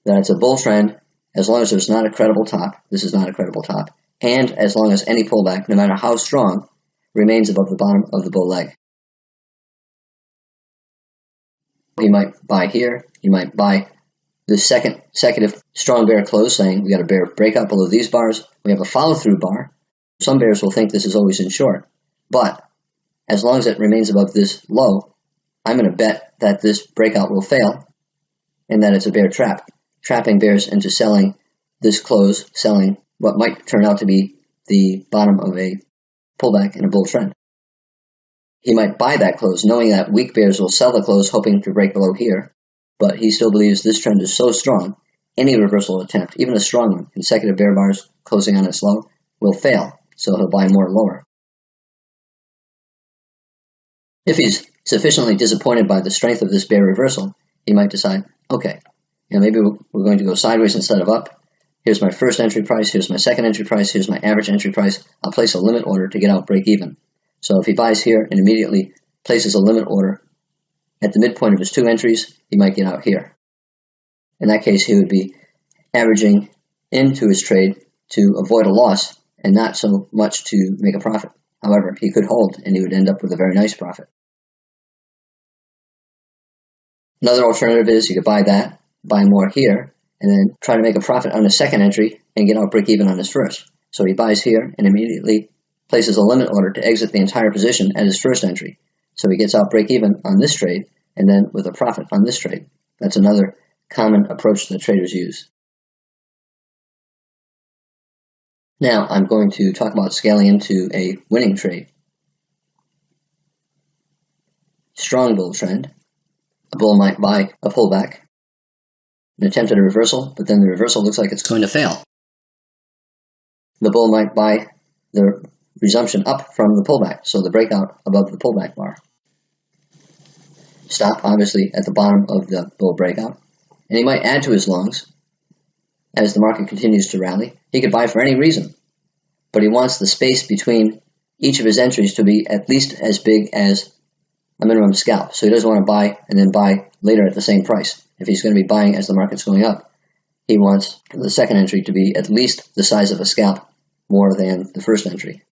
[SPEAKER 1] That it's a bull trend as long as there's not a credible top. This is not a credible top. And as long as any pullback, no matter how strong, remains above the bottom of the bull leg. He might buy here. He might buy the second consecutive strong bear close, saying we got a bear breakout below these bars. We have a follow-through bar. Some bears will think this is always in short. But as long as it remains above this low, I'm going to bet that this breakout will fail and that it's a bear trap, trapping bears into selling this close, selling what might turn out to be the bottom of a pullback in a bull trend. He might buy that close, knowing that weak bears will sell the close, hoping to break below here, but he still believes this trend is so strong, any reversal attempt, even a strong one, consecutive bear bars closing on its low, will fail, so he'll buy more lower. If he's sufficiently disappointed by the strength of this bear reversal, he might decide, okay, maybe we're going to go sideways instead of up. Here's my first entry price, here's my second entry price, here's my average entry price. I'll place a limit order to get out break even. So if he buys here and immediately places a limit order at the midpoint of his two entries, he might get out here. In that case, he would be averaging into his trade to avoid a loss and not so much to make a profit. However, he could hold and he would end up with a very nice profit. Another alternative is you could buy that, buy more here, and then try to make a profit on his second entry and get out break even on his first. So he buys here and immediately places a limit order to exit the entire position at his first entry. So he gets out break even on this trade and then with a profit on this trade. That's another common approach that traders use. Now I'm going to talk about scaling into a winning trade. Strong bull trend. A bull might buy a pullback, an attempt at a reversal, but then the reversal looks like it's going to fail. The bull might buy the resumption up from the pullback, so the breakout above the pullback bar. Stop, obviously, at the bottom of the bull breakout. And he might add to his longs as the market continues to rally. He could buy for any reason, but he wants the space between each of his entries to be at least as big as a minimum scalp. So he doesn't want to buy and then buy later at the same price. If he's going to be buying as the market's going up, he wants the second entry to be at least the size of a scalp more than the first entry.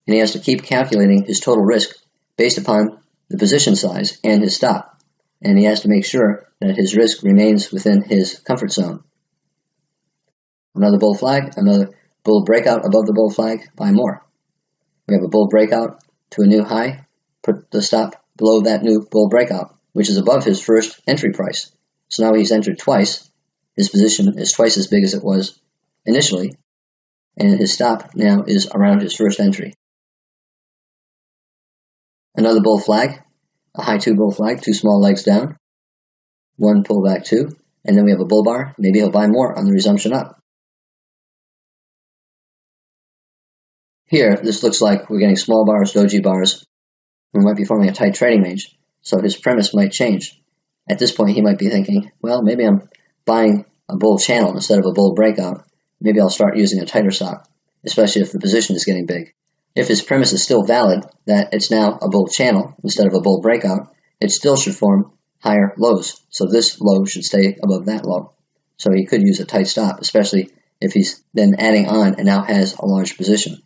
[SPEAKER 1] And he has to keep calculating his total risk based upon the position size and his stop. And he has to make sure that his risk remains within his comfort zone. Another bull flag, another bull breakout above the bull flag, buy more. We have a bull breakout to a new high, put the stop below that new bull breakout, which is above his first entry price. So now he's entered twice. His position is twice as big as it was initially, and his stop now is around his first entry. Another bull flag, a high 2 bull flag, 2 small legs down, 1 pullback 2, and then we have a bull bar. Maybe he'll buy more on the resumption up. Here, this looks like we're getting small bars, doji bars. We might be forming a tight trading range, so his premise might change. At this point, he might be thinking, well, maybe I'm buying a bull channel instead of a bull breakout. Maybe I'll start using a tighter stop, especially if the position is getting big. If his premise is still valid, that it's now a bull channel instead of a bull breakout, it still should form higher lows. So this low should stay above that low. So he could use a tight stop, especially if he's then adding on and now has a large position.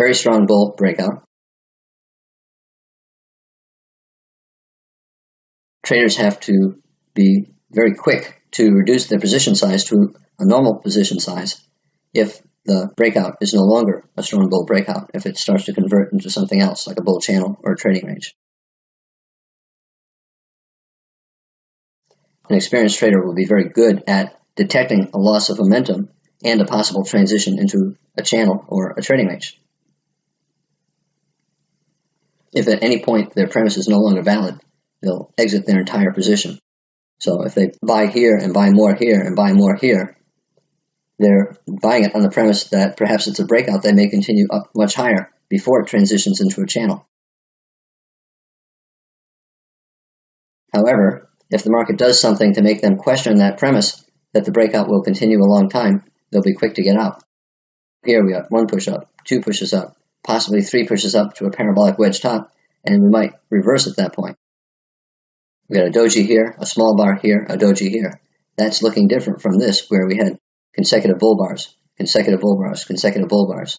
[SPEAKER 1] Very strong bull breakout. Traders have to be very quick to reduce their position size to a normal position size if the breakout is no longer a strong bull breakout, if it starts to convert into something else like a bull channel or a trading range. An experienced trader will be very good at detecting a loss of momentum and a possible transition into a channel or a trading range. If at any point their premise is no longer valid, they'll exit their entire position. So if they buy here and buy more here and buy more here, they're buying it on the premise that perhaps it's a breakout that may continue up much higher before it transitions into a channel. However, if the market does something to make them question that premise that the breakout will continue a long time, they'll be quick to get out. Here we got 1 push up, 2 pushes up, possibly 3 pushes up to a parabolic wedge top, and we might reverse at that point. We got a doji here, a small bar here, a doji here. That's looking different from this, where we had consecutive bull bars, consecutive bull bars, consecutive bull bars.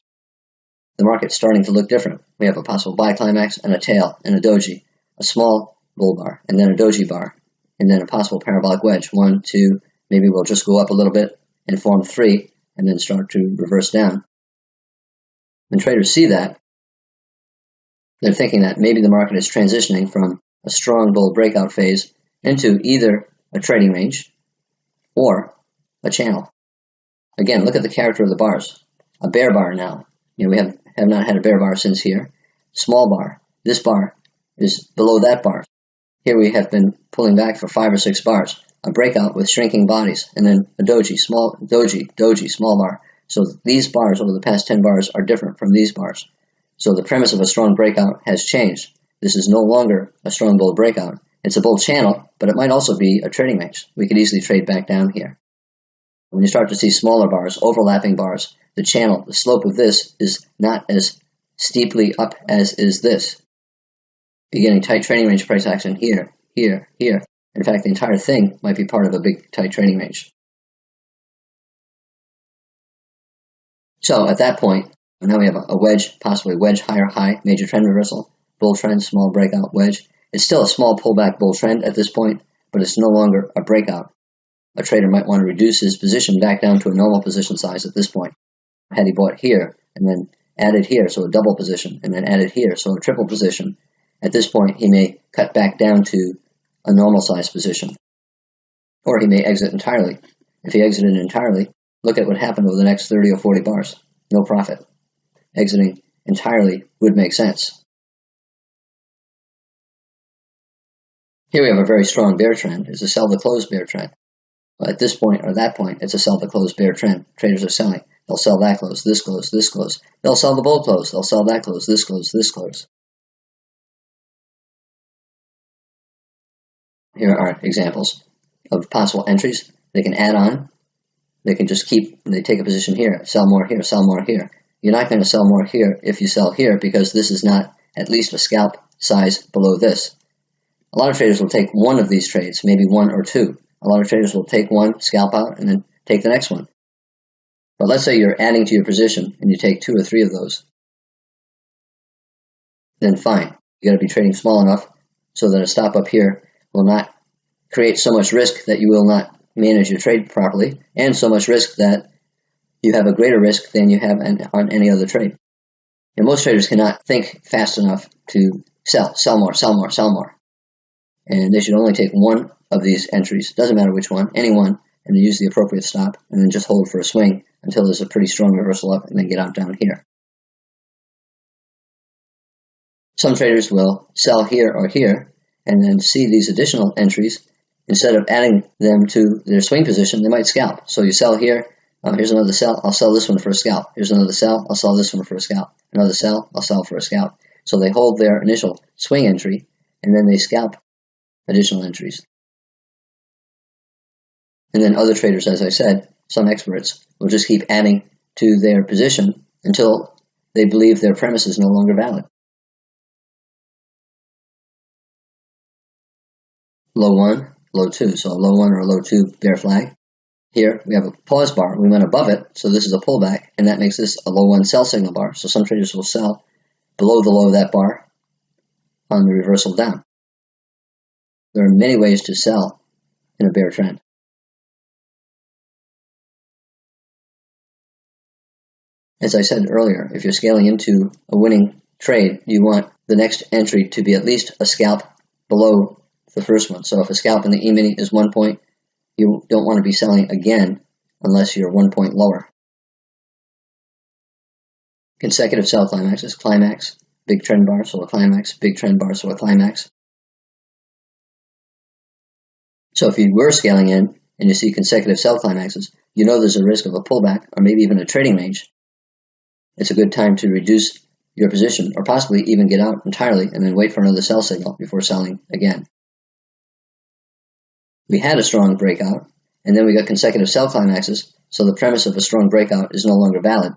[SPEAKER 1] The market's starting to look different. We have a possible buy climax and a tail and a doji, a small bull bar, and then a doji bar, and then a possible parabolic wedge. 1, 2, maybe we'll just go up a little bit and form 3, and then start to reverse down. When traders see that, they're thinking that maybe the market is transitioning from a strong bull breakout phase into either a trading range or a channel. Again, look at the character of the bars. A bear bar now. We have not had a bear bar since here. Small bar. This bar is below that bar. Here we have been pulling back for 5 or 6 bars. A breakout with shrinking bodies, and then a doji, small doji, doji, small bar. So these bars over the past 10 bars are different from these bars. So the premise of a strong breakout has changed. This is no longer a strong bull breakout. It's a bull channel, but it might also be a trading range. We could easily trade back down here. When you start to see smaller bars, overlapping bars, the channel, the slope of this is not as steeply up as is this. You're getting tight trading range price action here, here, here. In fact, the entire thing might be part of a big tight trading range. So at that point, now we have a wedge, possibly wedge, higher high, major trend reversal, bull trend, small breakout wedge. It's still a small pullback bull trend at this point, but it's no longer a breakout. A trader might want to reduce his position back down to a normal position size at this point. Had he bought here and then added here, so a double position, and then added here, so a triple position, at this point he may cut back down to a normal size position. Or he may exit entirely. If he exited entirely, look at what happened over the next 30 or 40 bars. No profit. Exiting entirely would make sense. Here we have a very strong bear trend. It's a sell the close bear trend. At this point or that point, it's a sell the close bear trend. Traders are selling. They'll sell that close, this close, this close. They'll sell the bull close. They'll sell that close, this close, this close. Here are examples of possible entries. They can add on. They can just they take a position here, sell more here, sell more here. You're not going to sell more here if you sell here because this is not at least a scalp size below this. A lot of traders will take one of these trades, maybe 1 or 2. A lot of traders will take one, scalp out, and then take the next one. But let's say you're adding to your position and you take 2 or 3 of those. Then fine. You got to be trading small enough so that a stop up here will not create so much risk that you will not manage your trade properly, and so much risk that you have a greater risk than you have on any other trade. And most traders cannot think fast enough to sell more, sell more, sell more. And they should only take one of these entries, doesn't matter which one, any one, and then use the appropriate stop, and then just hold for a swing until there's a pretty strong reversal up, and then get out down here. Some traders will sell here or here, and then see these additional entries. Instead of adding them to their swing position, they might scalp. So you sell here, here's another sell, I'll sell this one for a scalp. Here's another sell, I'll sell this one for a scalp. Another sell, I'll sell for a scalp. So they hold their initial swing entry, and then they scalp additional entries. And then other traders, as I said, some experts, will just keep adding to their position until they believe their premise is no longer valid. Low 1, low 2. So a low 1 or a low 2 bear flag. Here we have a pause bar. We went above it, so this is a pullback, and that makes this a low one sell signal bar. So some traders will sell below the low of that bar on the reversal down. There are many ways to sell in a bear trend. As I said earlier, if you're scaling into a winning trade, you want the next entry to be at least a scalp below the first one. So if a scalp in the E-mini is 1 point, you don't want to be selling again unless you're 1 point lower. Consecutive sell climaxes, climax, big trend bar, so a climax, big trend bar, so a climax. So if you were scaling in and you see consecutive sell climaxes, you know there's a risk of a pullback or maybe even a trading range. It's a good time to reduce your position or possibly even get out entirely and then wait for another sell signal before selling again. We had a strong breakout and then we got consecutive sell climaxes, so the premise of a strong breakout is no longer valid.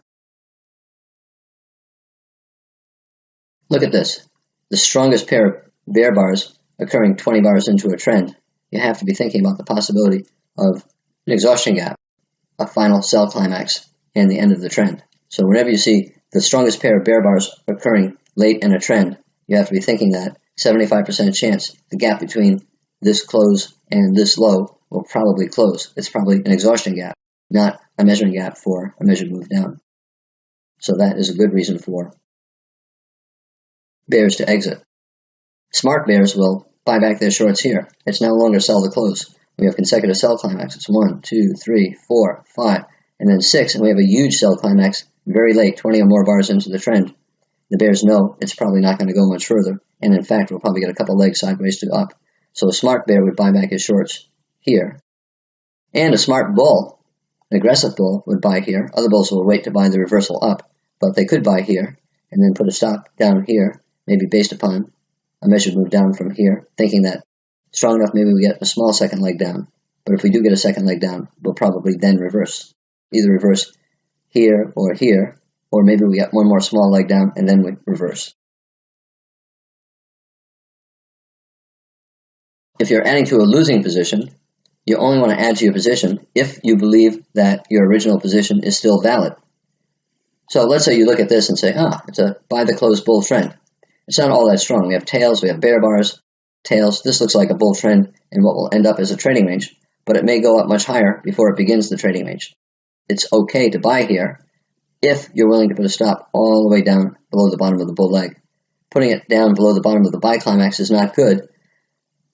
[SPEAKER 1] Look at this. The strongest pair of bear bars occurring 20 bars into a trend. You have to be thinking about the possibility of an exhaustion gap, a final sell climax, and the end of the trend. So whenever you see the strongest pair of bear bars occurring late in a trend, you have to be thinking that 75% chance the gap between this close and this low will probably close. It's probably an exhaustion gap, not a measuring gap for a measured move down. So that is a good reason for bears to exit. Smart bears will buy back their shorts here. It's no longer sell to close. We have consecutive sell climaxes, 1, 2, 3, 4, 5, and then 6, and we have a huge sell climax very late, 20 or more bars into the trend. The bears know it's probably not going to go much further, and in fact, we'll probably get a couple legs sideways to up. So a smart bear would buy back his shorts here. And a smart bull, an aggressive bull, would buy here. Other bulls will wait to buy the reversal up, but they could buy here and then put a stop down here, maybe based upon a measured move down from here, thinking that strong enough maybe we get a small second leg down. But if we do get a second leg down, we'll probably then reverse. Either reverse here, or maybe we get one more small leg down and then we reverse. If you're adding to a losing position, you only want to add to your position if you believe that your original position is still valid. So let's say you look at this and say, it's a buy the close bull trend. It's not all that strong. We have tails, we have bear bars, tails. This looks like a bull trend and what will end up as a trading range, but it may go up much higher before it begins the trading range. It's okay to buy here if you're willing to put a stop all the way down below the bottom of the bull leg. Putting it down below the bottom of the buy climax is not good,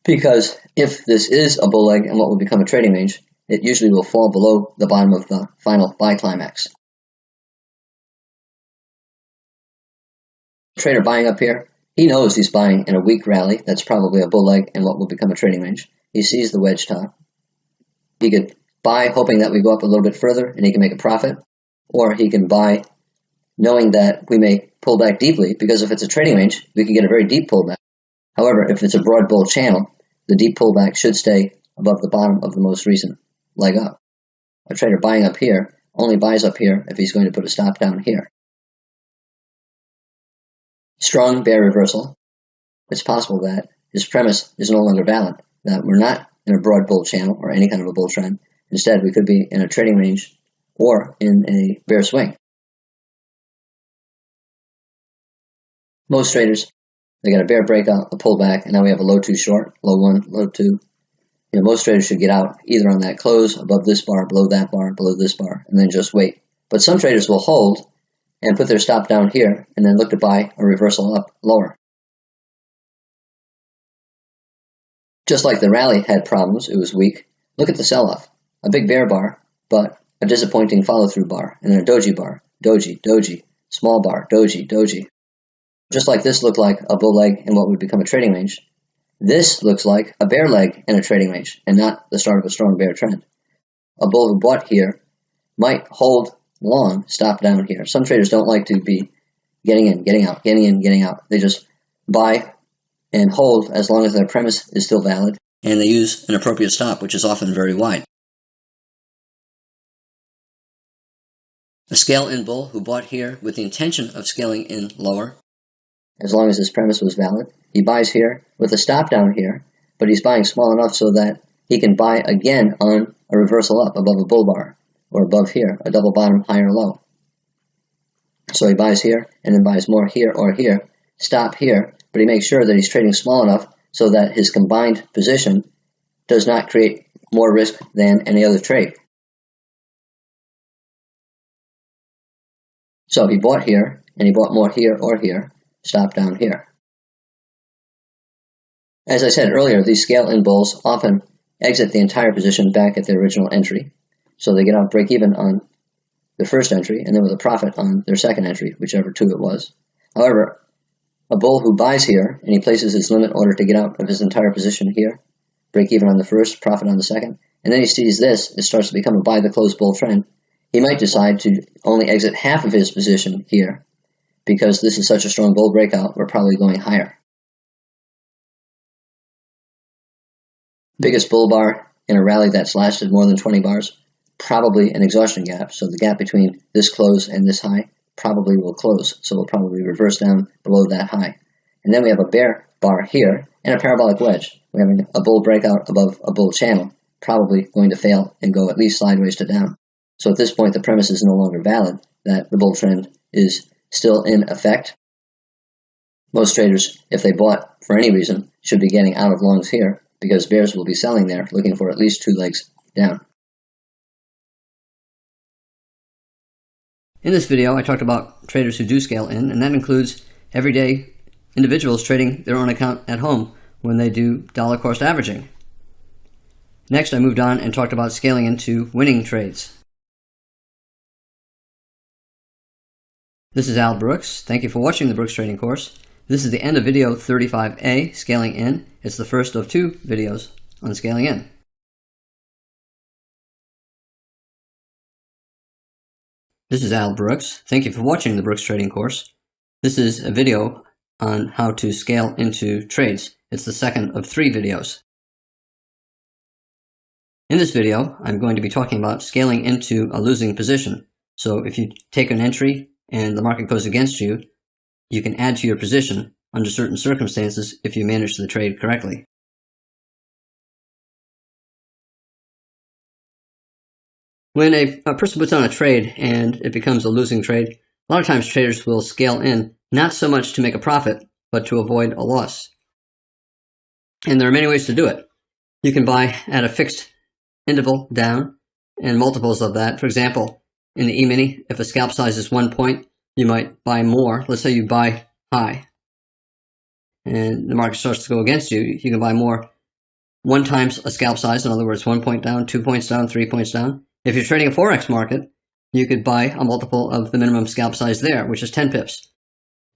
[SPEAKER 1] because if this is a bull leg and what will become a trading range, it usually will fall below the bottom of the final buy climax. Trader buying up here, he knows he's buying in a weak rally that's probably a bull leg and what will become a trading range. He sees the wedge top. He could buy hoping that we go up a little bit further and he can make a profit, or he can buy knowing that we may pull back deeply, because if it's a trading range, we can get a very deep pullback. However, if it's a broad bull channel, the deep pullback should stay above the bottom of the most recent leg up. A trader buying up here only buys up here if he's going to put a stop down here. Strong bear reversal. It's possible that his premise is no longer valid, that we're not in a broad bull channel or any kind of a bull trend. Instead, we could be in a trading range or in a bear swing. Most traders, they got a bear breakout, a pullback, and now we have a low 2 short, low 1, low 2. Most traders should get out either on that close, above this bar, below that bar, below this bar, and then just wait. But some traders will hold and put their stop down here and then look to buy a reversal up lower. Just like the rally had problems, it was weak. Look at the sell-off. A big bear bar, but a disappointing follow-through bar, and then a doji bar, doji, doji, small bar, doji, doji. Just like this looked like a bull leg in what would become a trading range, this looks like a bear leg in a trading range, and not the start of a strong bear trend. A bull who bought here might hold long, stop down here. Some traders don't like to be getting in, getting out, getting in, getting out. They just buy and hold as long as their premise is still valid, and they use an appropriate stop, which is often very wide. A scale-in bull who bought here with the intention of scaling in lower, as long as his premise was valid, he buys here with a stop down here, but he's buying small enough so that he can buy again on a reversal up above a bull bar, or above here, a double bottom high or low. So he buys here, and then buys more here or here, stop here, but he makes sure that he's trading small enough so that his combined position does not create more risk than any other trade. So he bought here, and he bought more here or here, stop down here. As I said earlier, these scale-in bulls often exit the entire position back at their original entry. So they get out break even on the first entry, and then with a profit on their second entry, whichever two it was. However, a bull who buys here, and he places his limit order to get out of his entire position here, break even on the first, profit on the second, and then he sees this, it starts to become a buy the close bull trend, he might decide to only exit half of his position here, because this is such a strong bull breakout, we're probably going higher. Biggest bull bar in a rally that's lasted more than 20 bars, probably an exhaustion gap, so the gap between this close and this high probably will close, so we'll probably reverse down below that high. And then we have a bear bar here and a parabolic wedge. We're having a bull breakout above a bull channel, probably going to fail and go at least sideways to down. So at this point, the premise is no longer valid that the bull trend is still in effect. Most traders, if they bought for any reason, should be getting out of longs here because bears will be selling there, looking for at least 2 legs down. In this video, I talked about traders who do scale in, and that includes everyday individuals trading their own account at home when they do dollar cost averaging. Next, I moved on and talked about scaling into winning trades. This is Al Brooks. Thank you for watching the Brooks Trading Course. This is the end of video 35A, Scaling In. It's the first of 2 videos on scaling in. This is Al Brooks. Thank you for watching the Brooks Trading Course. This is a video on how to scale into trades. It's the second of 3 videos. In this video, I'm going to be talking about scaling into a losing position. So if you take an entry and the market goes against you, you can add to your position under certain circumstances if you manage the trade correctly. When a person puts on a trade and it becomes a losing trade, a lot of times traders will scale in, not so much to make a profit, but to avoid a loss. And there are many ways to do it. You can buy at a fixed interval down and multiples of that. For example, in the E-mini, if a scalp size is 1 point, you might buy more. Let's say you buy high and the market starts to go against you. You can buy more 1 times a scalp size. In other words, 1 point down, 2 points down, 3 points down. If you're trading a Forex market, you could buy a multiple of the minimum scalp size there, which is 10 pips.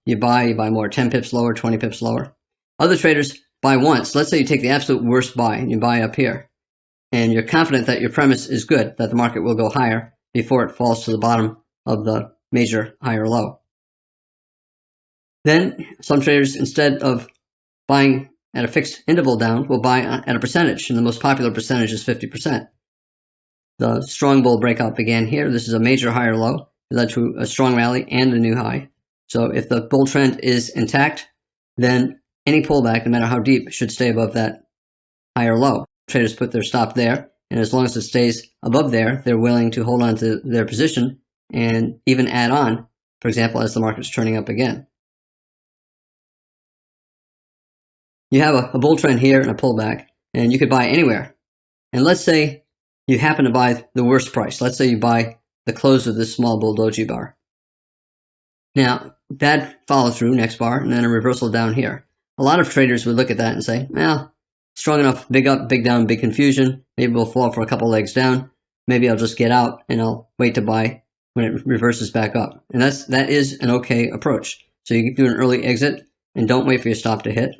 [SPEAKER 1] You buy more, 10 pips lower, 20 pips lower. Other traders buy once. Let's say you take the absolute worst buy and you buy up here. And you're confident that your premise is good, that the market will go higher before it falls to the bottom of the major higher low. Then some traders, instead of buying at a fixed interval down, will buy at a percentage, and the most popular percentage is 50%. The strong bull breakout began here. This is a major higher low. It led to a strong rally and a new high. So if the bull trend is intact, then any pullback, no matter how deep, should stay above that higher low. Traders put their stop there, and as long as it stays above there, they're willing to hold on to their position and even add on, for example, as the market's turning up again. You have a bull trend here and a pullback, and you could buy anywhere. And let's say you happen to buy the worst price. Let's say you buy the close of this small bull doji bar. Now, bad follow through, next bar, and then a reversal down here. A lot of traders would look at that and say, well, strong enough, big up, big down, big confusion. Maybe we'll fall for a couple legs down. Maybe I'll just get out and I'll wait to buy when it reverses back up. And that is an okay approach. So you can do an early exit and don't wait for your stop to hit.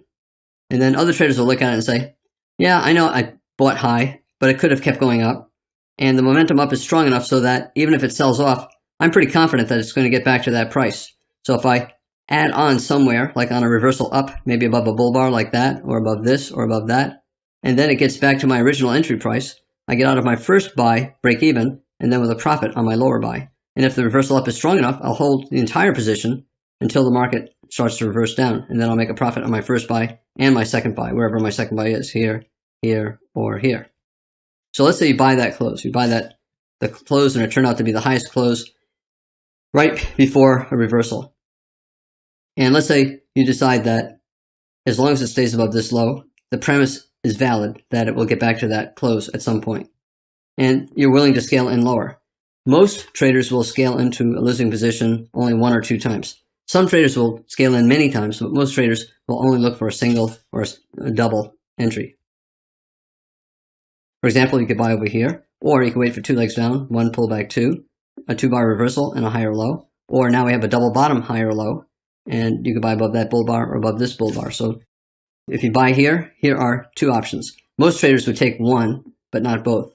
[SPEAKER 1] And then other traders will look at it and say, yeah, I know I bought high, but it could have kept going up. And the momentum up is strong enough so that even if it sells off, I'm pretty confident that it's going to get back to that price. So if I add on somewhere, like on a reversal up, maybe above a bull bar like that, or above this, or above that, and then it gets back to my original entry price, I get out of my first buy, break even, and then with a profit on my lower buy. And if the reversal up is strong enough, I'll hold the entire position until the market starts to reverse down, and then I'll make a profit on my first buy and my second buy, wherever my second buy is, here, here, or here. So let's say you buy that close. You buy the close and it turned out to be the highest close right before a reversal. And let's say you decide that as long as it stays above this low, the premise is valid that it will get back to that close at some point. And you're willing to scale in lower. Most traders will scale into a losing position only 1 or 2 times. Some traders will scale in many times, but most traders will only look for a single or a double entry. For example, you could buy over here, or you could wait for 2 legs down, 1 pullback 2, a 2-bar reversal and a higher low, or now we have a double bottom higher low, and you could buy above that bull bar or above this bull bar. So if you buy here, here are 2 options. Most traders would take one, but not both.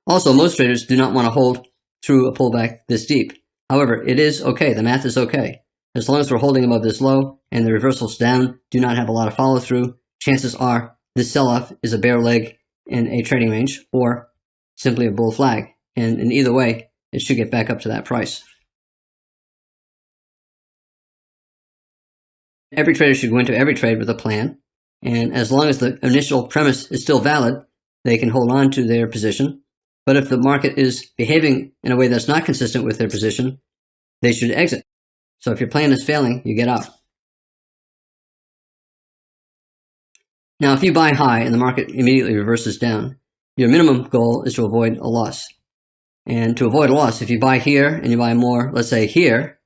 [SPEAKER 1] Also, most traders do not want to hold through a pullback this deep. However, it is okay. The math is okay. As long as we're holding above this low and the reversals down do not have a lot of follow through, chances are this sell-off is a bear leg in a trading range or simply a bull flag. And in either way, it should get back up to that price. Every trader should go into every trade with a plan. And as long as the initial premise is still valid, they can hold on to their position. But if the market is behaving in a way that's not consistent with their position, they should exit. So if your plan is failing, you get out. Now, if you buy high and the market immediately reverses down, your minimum goal is to avoid a loss. And to avoid a loss, if you buy here and you buy more, let's say here,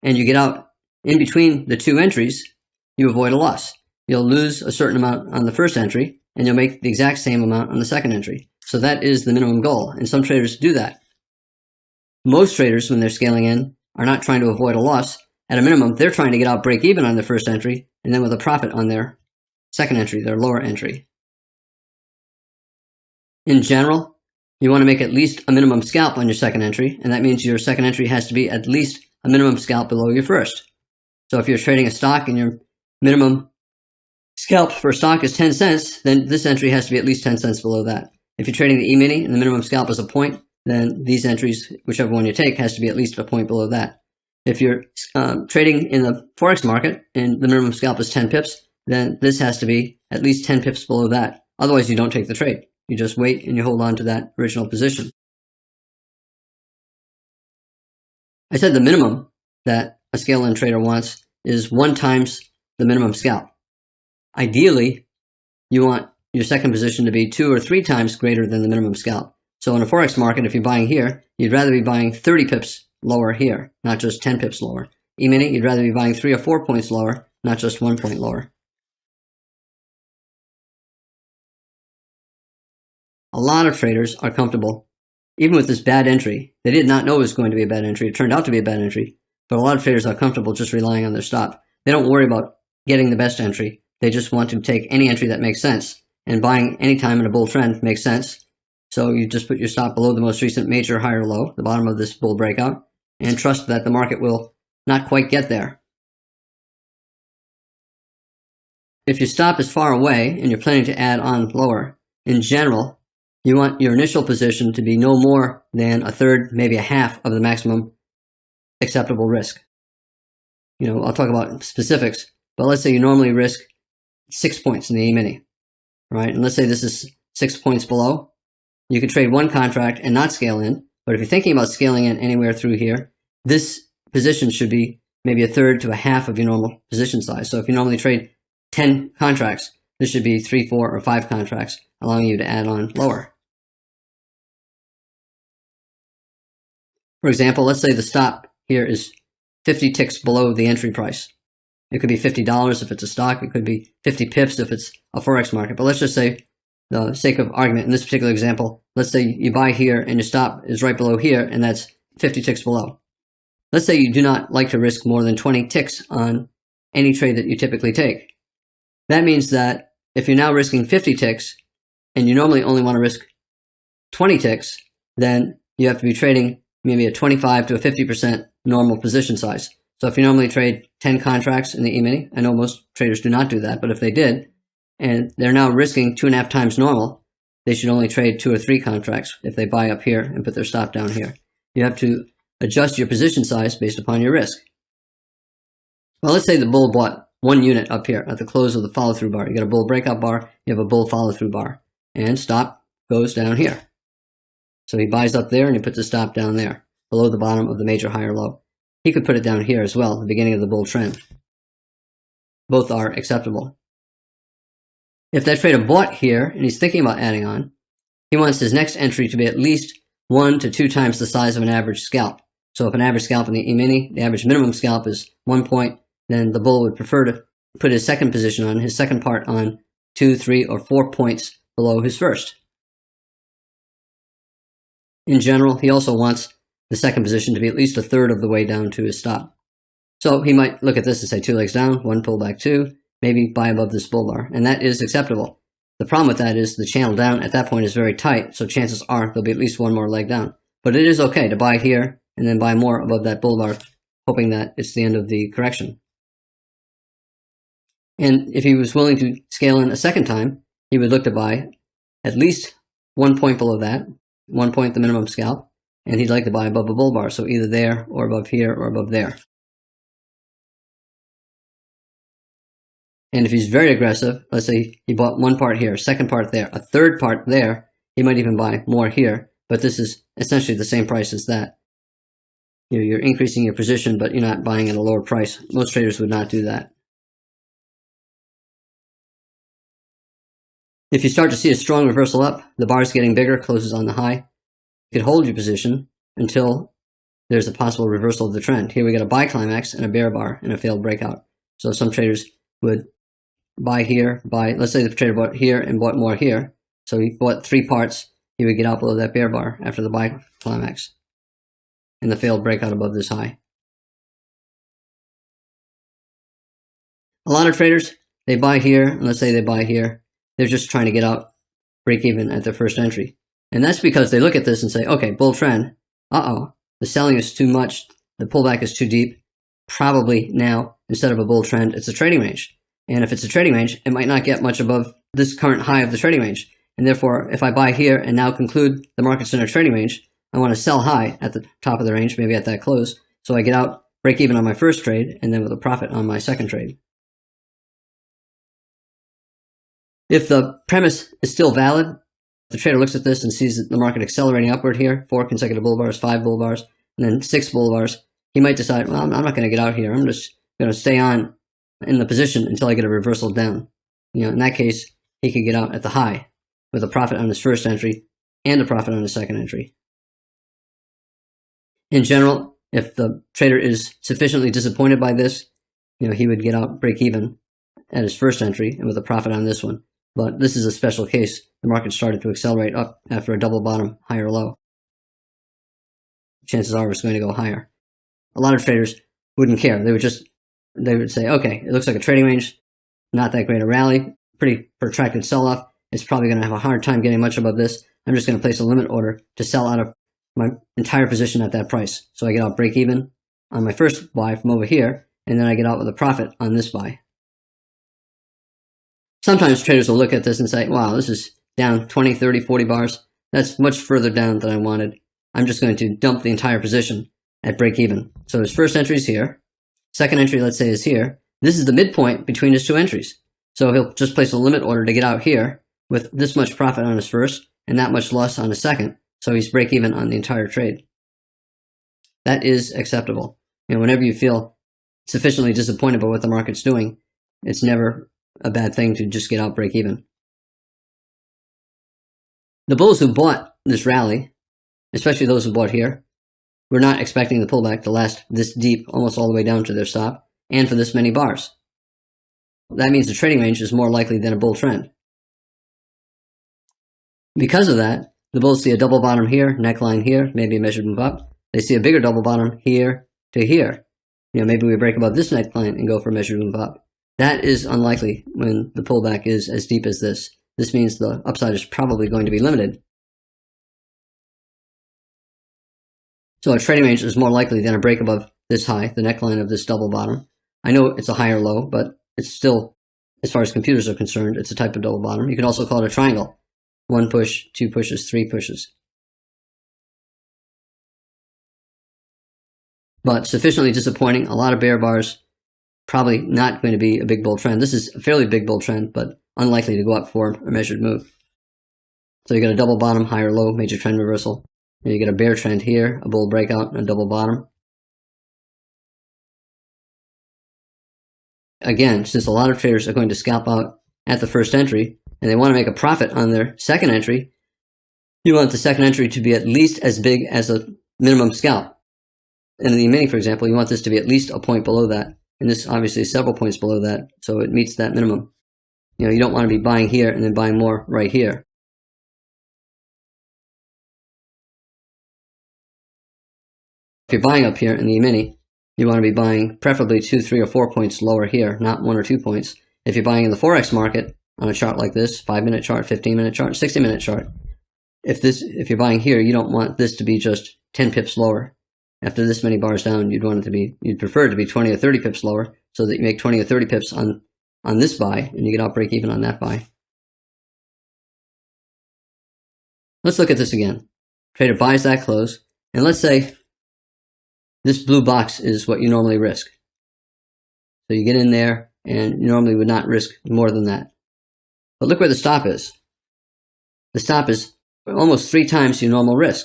[SPEAKER 1] and you get out in between the 2 entries, you avoid a loss. You'll lose a certain amount on the first entry, and you'll make the exact same amount on the second entry. So that is the minimum goal, and some traders do that. Most traders, when they're scaling in, are not trying to avoid a loss. At a minimum, they're trying to get out break even on their first entry, and then with a profit on their second entry, their lower entry. In general, you want to make at least a minimum scalp on your second entry, and that means your second entry has to be at least a minimum scalp below your first. So if you're trading a stock and your minimum scalp for a stock is 10 cents, then this entry has to be at least 10 cents below that. If you're trading the E-mini and the minimum scalp is a point, then these entries, whichever one you take, has to be at least a point below that. If you're trading in the Forex market and the minimum scalp is 10 pips, then this has to be at least 10 pips below that. Otherwise, you don't take the trade. You just wait and you hold on to that original position. I said the minimum that a scale-in trader wants is 1 times the minimum scalp. Ideally, you want your second position to be 2 or 3 times greater than the minimum scalp. So in a Forex market, if you're buying here, you'd rather be buying 30 pips lower here, not just 10 pips lower. E-mini, you'd rather be buying 3 or 4 points lower, not just 1 point lower. A lot of traders are comfortable, even with this bad entry. They did not know it was going to be a bad entry. It turned out to be a bad entry, but a lot of traders are comfortable just relying on their stop. They don't worry about getting the best entry. They just want to take any entry that makes sense. And buying any time in a bull trend makes sense. So you just put your stop below the most recent major higher low, the bottom of this bull breakout, and trust that the market will not quite get there. If your stop is far away and you're planning to add on lower, in general, you want your initial position to be no more than a third, maybe a half of the maximum acceptable risk. I'll talk about specifics, but let's say you normally risk 6 points in the E-mini, right? And let's say this is 6 points below. You can trade 1 contract and not scale in, but if you're thinking about scaling in anywhere through here, this position should be maybe a third to a half of your normal position size. So if you normally trade 10 contracts, this should be 3, 4, or 5 contracts, allowing you to add on lower. For example, let's say the stop here is 50 ticks below the entry price. It could be $50 if it's a stock. It could be 50 pips if it's a Forex market. But let's just say, for the sake of argument, in this particular example, let's say you buy here and your stop is right below here, and that's 50 ticks below. Let's say you do not like to risk more than 20 ticks on any trade that you typically take. That means that if you're now risking 50 ticks, and you normally only want to risk 20 ticks, then you have to be trading maybe a 25 to a 50% normal position size. So if you normally trade 10 contracts in the E-mini, I know most traders do not do that, but if they did, and they're now risking 2.5 times normal, they should only trade 2 or 3 contracts if they buy up here and put their stop down here. You have to adjust your position size based upon your risk. Well, let's say the bull bought 1 unit up here at the close of the follow-through bar. You got a bull breakout bar, you have a bull follow-through bar, and stop goes down here. So he buys up there and he puts a stop down there, below the bottom of the major high or low. He could put it down here as well, the beginning of the bull trend. Both are acceptable. If that trader bought here and he's thinking about adding on, he wants his next entry to be at least 1 to 2 times the size of an average scalp. So if an average scalp in the E-mini, the average minimum scalp is 1 point, then the bull would prefer to put his second position on, his second part on 2, 3, or 4 points below his first. In general, he also wants the second position to be at least a third of the way down to his stop. So he might look at this and say 2 legs down, 1 pullback 2, maybe buy above this bull bar, and that is acceptable. The problem with that is the channel down at that point is very tight, so chances are there'll be at least one more leg down. But it is okay to buy here and then buy more above that bull bar, hoping that it's the end of the correction. And if he was willing to scale in a second time, he would look to buy at least 1 point below that, 1 point the minimum scalp, and he'd like to buy above a bull bar, so either there or above here or above there. And if he's very aggressive, let's say he bought 1 part here, second part there, a third part there, he might even buy more here, but this is essentially the same price as that. You're increasing your position, but you're not buying at a lower price. Most traders would not do that. If you start to see a strong reversal up, the bar is getting bigger, closes on the high, you could hold your position until there's a possible reversal of the trend. Here we got a buy climax and a bear bar and a failed breakout. So some traders would buy here, let's say the trader bought here and bought more here. So he bought 3 parts, he would get out below that bear bar after the buy climax and the failed breakout above this high. A lot of traders, they buy here, and let's say they buy here, they're just trying to get out, break even at their first entry. And that's because they look at this and say, okay, bull trend, the selling is too much, the pullback is too deep, probably now, instead of a bull trend, it's a trading range. And if it's a trading range, it might not get much above this current high of the trading range. And therefore, if I buy here and now conclude the market's in a trading range, I want to sell high at the top of the range, maybe at that close, so I get out, break even on my first trade, and then with a profit on my second trade. If the premise is still valid, the trader looks at this and sees the market accelerating upward here, 4 consecutive bull bars, 5 bull bars, and then 6 bull bars, he might decide, well, I'm not going to get out here. I'm just going to stay on in the position until I get a reversal down. In that case, he could get out at the high with a profit on his first entry and a profit on his second entry. In general, if the trader is sufficiently disappointed by this, he would get out break even at his first entry and with a profit on this one. But this is a special case. The market started to accelerate up after a double bottom, higher low. Chances are it's going to go higher. A lot of traders wouldn't care. They would say, okay, it looks like a trading range, not that great a rally, pretty protracted sell-off. It's probably going to have a hard time getting much above this. I'm just going to place a limit order to sell out of my entire position at that price. So I get out break even on my first buy from over here, and then I get out with a profit on this buy. Sometimes traders will look at this and say, wow, this is down 20, 30, 40 bars. That's much further down than I wanted. I'm just going to dump the entire position at break even. So his first entry is here. Second entry, let's say, is here. This is the midpoint between his 2 entries. So he'll just place a limit order to get out here with this much profit on his first and that much loss on his second. So he's break even on the entire trade. That is acceptable. Whenever you feel sufficiently disappointed by what the market's doing, it's never a bad thing to just get out break even. The bulls who bought this rally, especially those who bought here, were not expecting the pullback to last this deep, almost all the way down to their stop, and for this many bars. That means the trading range is more likely than a bull trend. Because of that, the bulls see a double bottom here, neckline here, maybe a measured move up. They see a bigger double bottom here to here. Maybe we break above this neckline and go for a measured move up. That is unlikely when the pullback is as deep as this. This means the upside is probably going to be limited. So a trading range is more likely than a break above this high, the neckline of this double bottom. I know it's a higher low, but it's still, as far as computers are concerned, it's a type of double bottom. You could also call it a triangle. 1 push, 2 pushes, 3 pushes. But sufficiently disappointing, a lot of bear bars, probably not going to be a big bull trend. This is a fairly big bull trend, but unlikely to go up for a measured move. So you get a double bottom, higher low, major trend reversal. And you get a bear trend here, a bull breakout, and a double bottom. Again, since a lot of traders are going to scalp out at the first entry, and they want to make a profit on their second entry, you want the second entry to be at least as big as a minimum scalp. In the mini, for example, you want this to be at least a point below that. And this obviously is several points below that, so it meets that minimum. You don't want to be buying here and then buying more right here. If you're buying up here in the E-mini, you want to be buying preferably 2, 3, or 4 points lower here, not 1 or 2 points. If you're buying in the Forex market on a chart like this, 5-minute chart, 15-minute chart, 60-minute chart, if you're buying here, you don't want this to be just 10 pips lower. After this many bars down, you'd prefer it to be 20 or 30 pips lower, so that you make 20 or 30 pips on this buy, and you get out break even on that buy. Let's look at this again. Trader buys that close, and let's say this blue box is what you normally risk. So you get in there, and you normally would not risk more than that. But look where the stop is. The stop is almost 3 times your normal risk.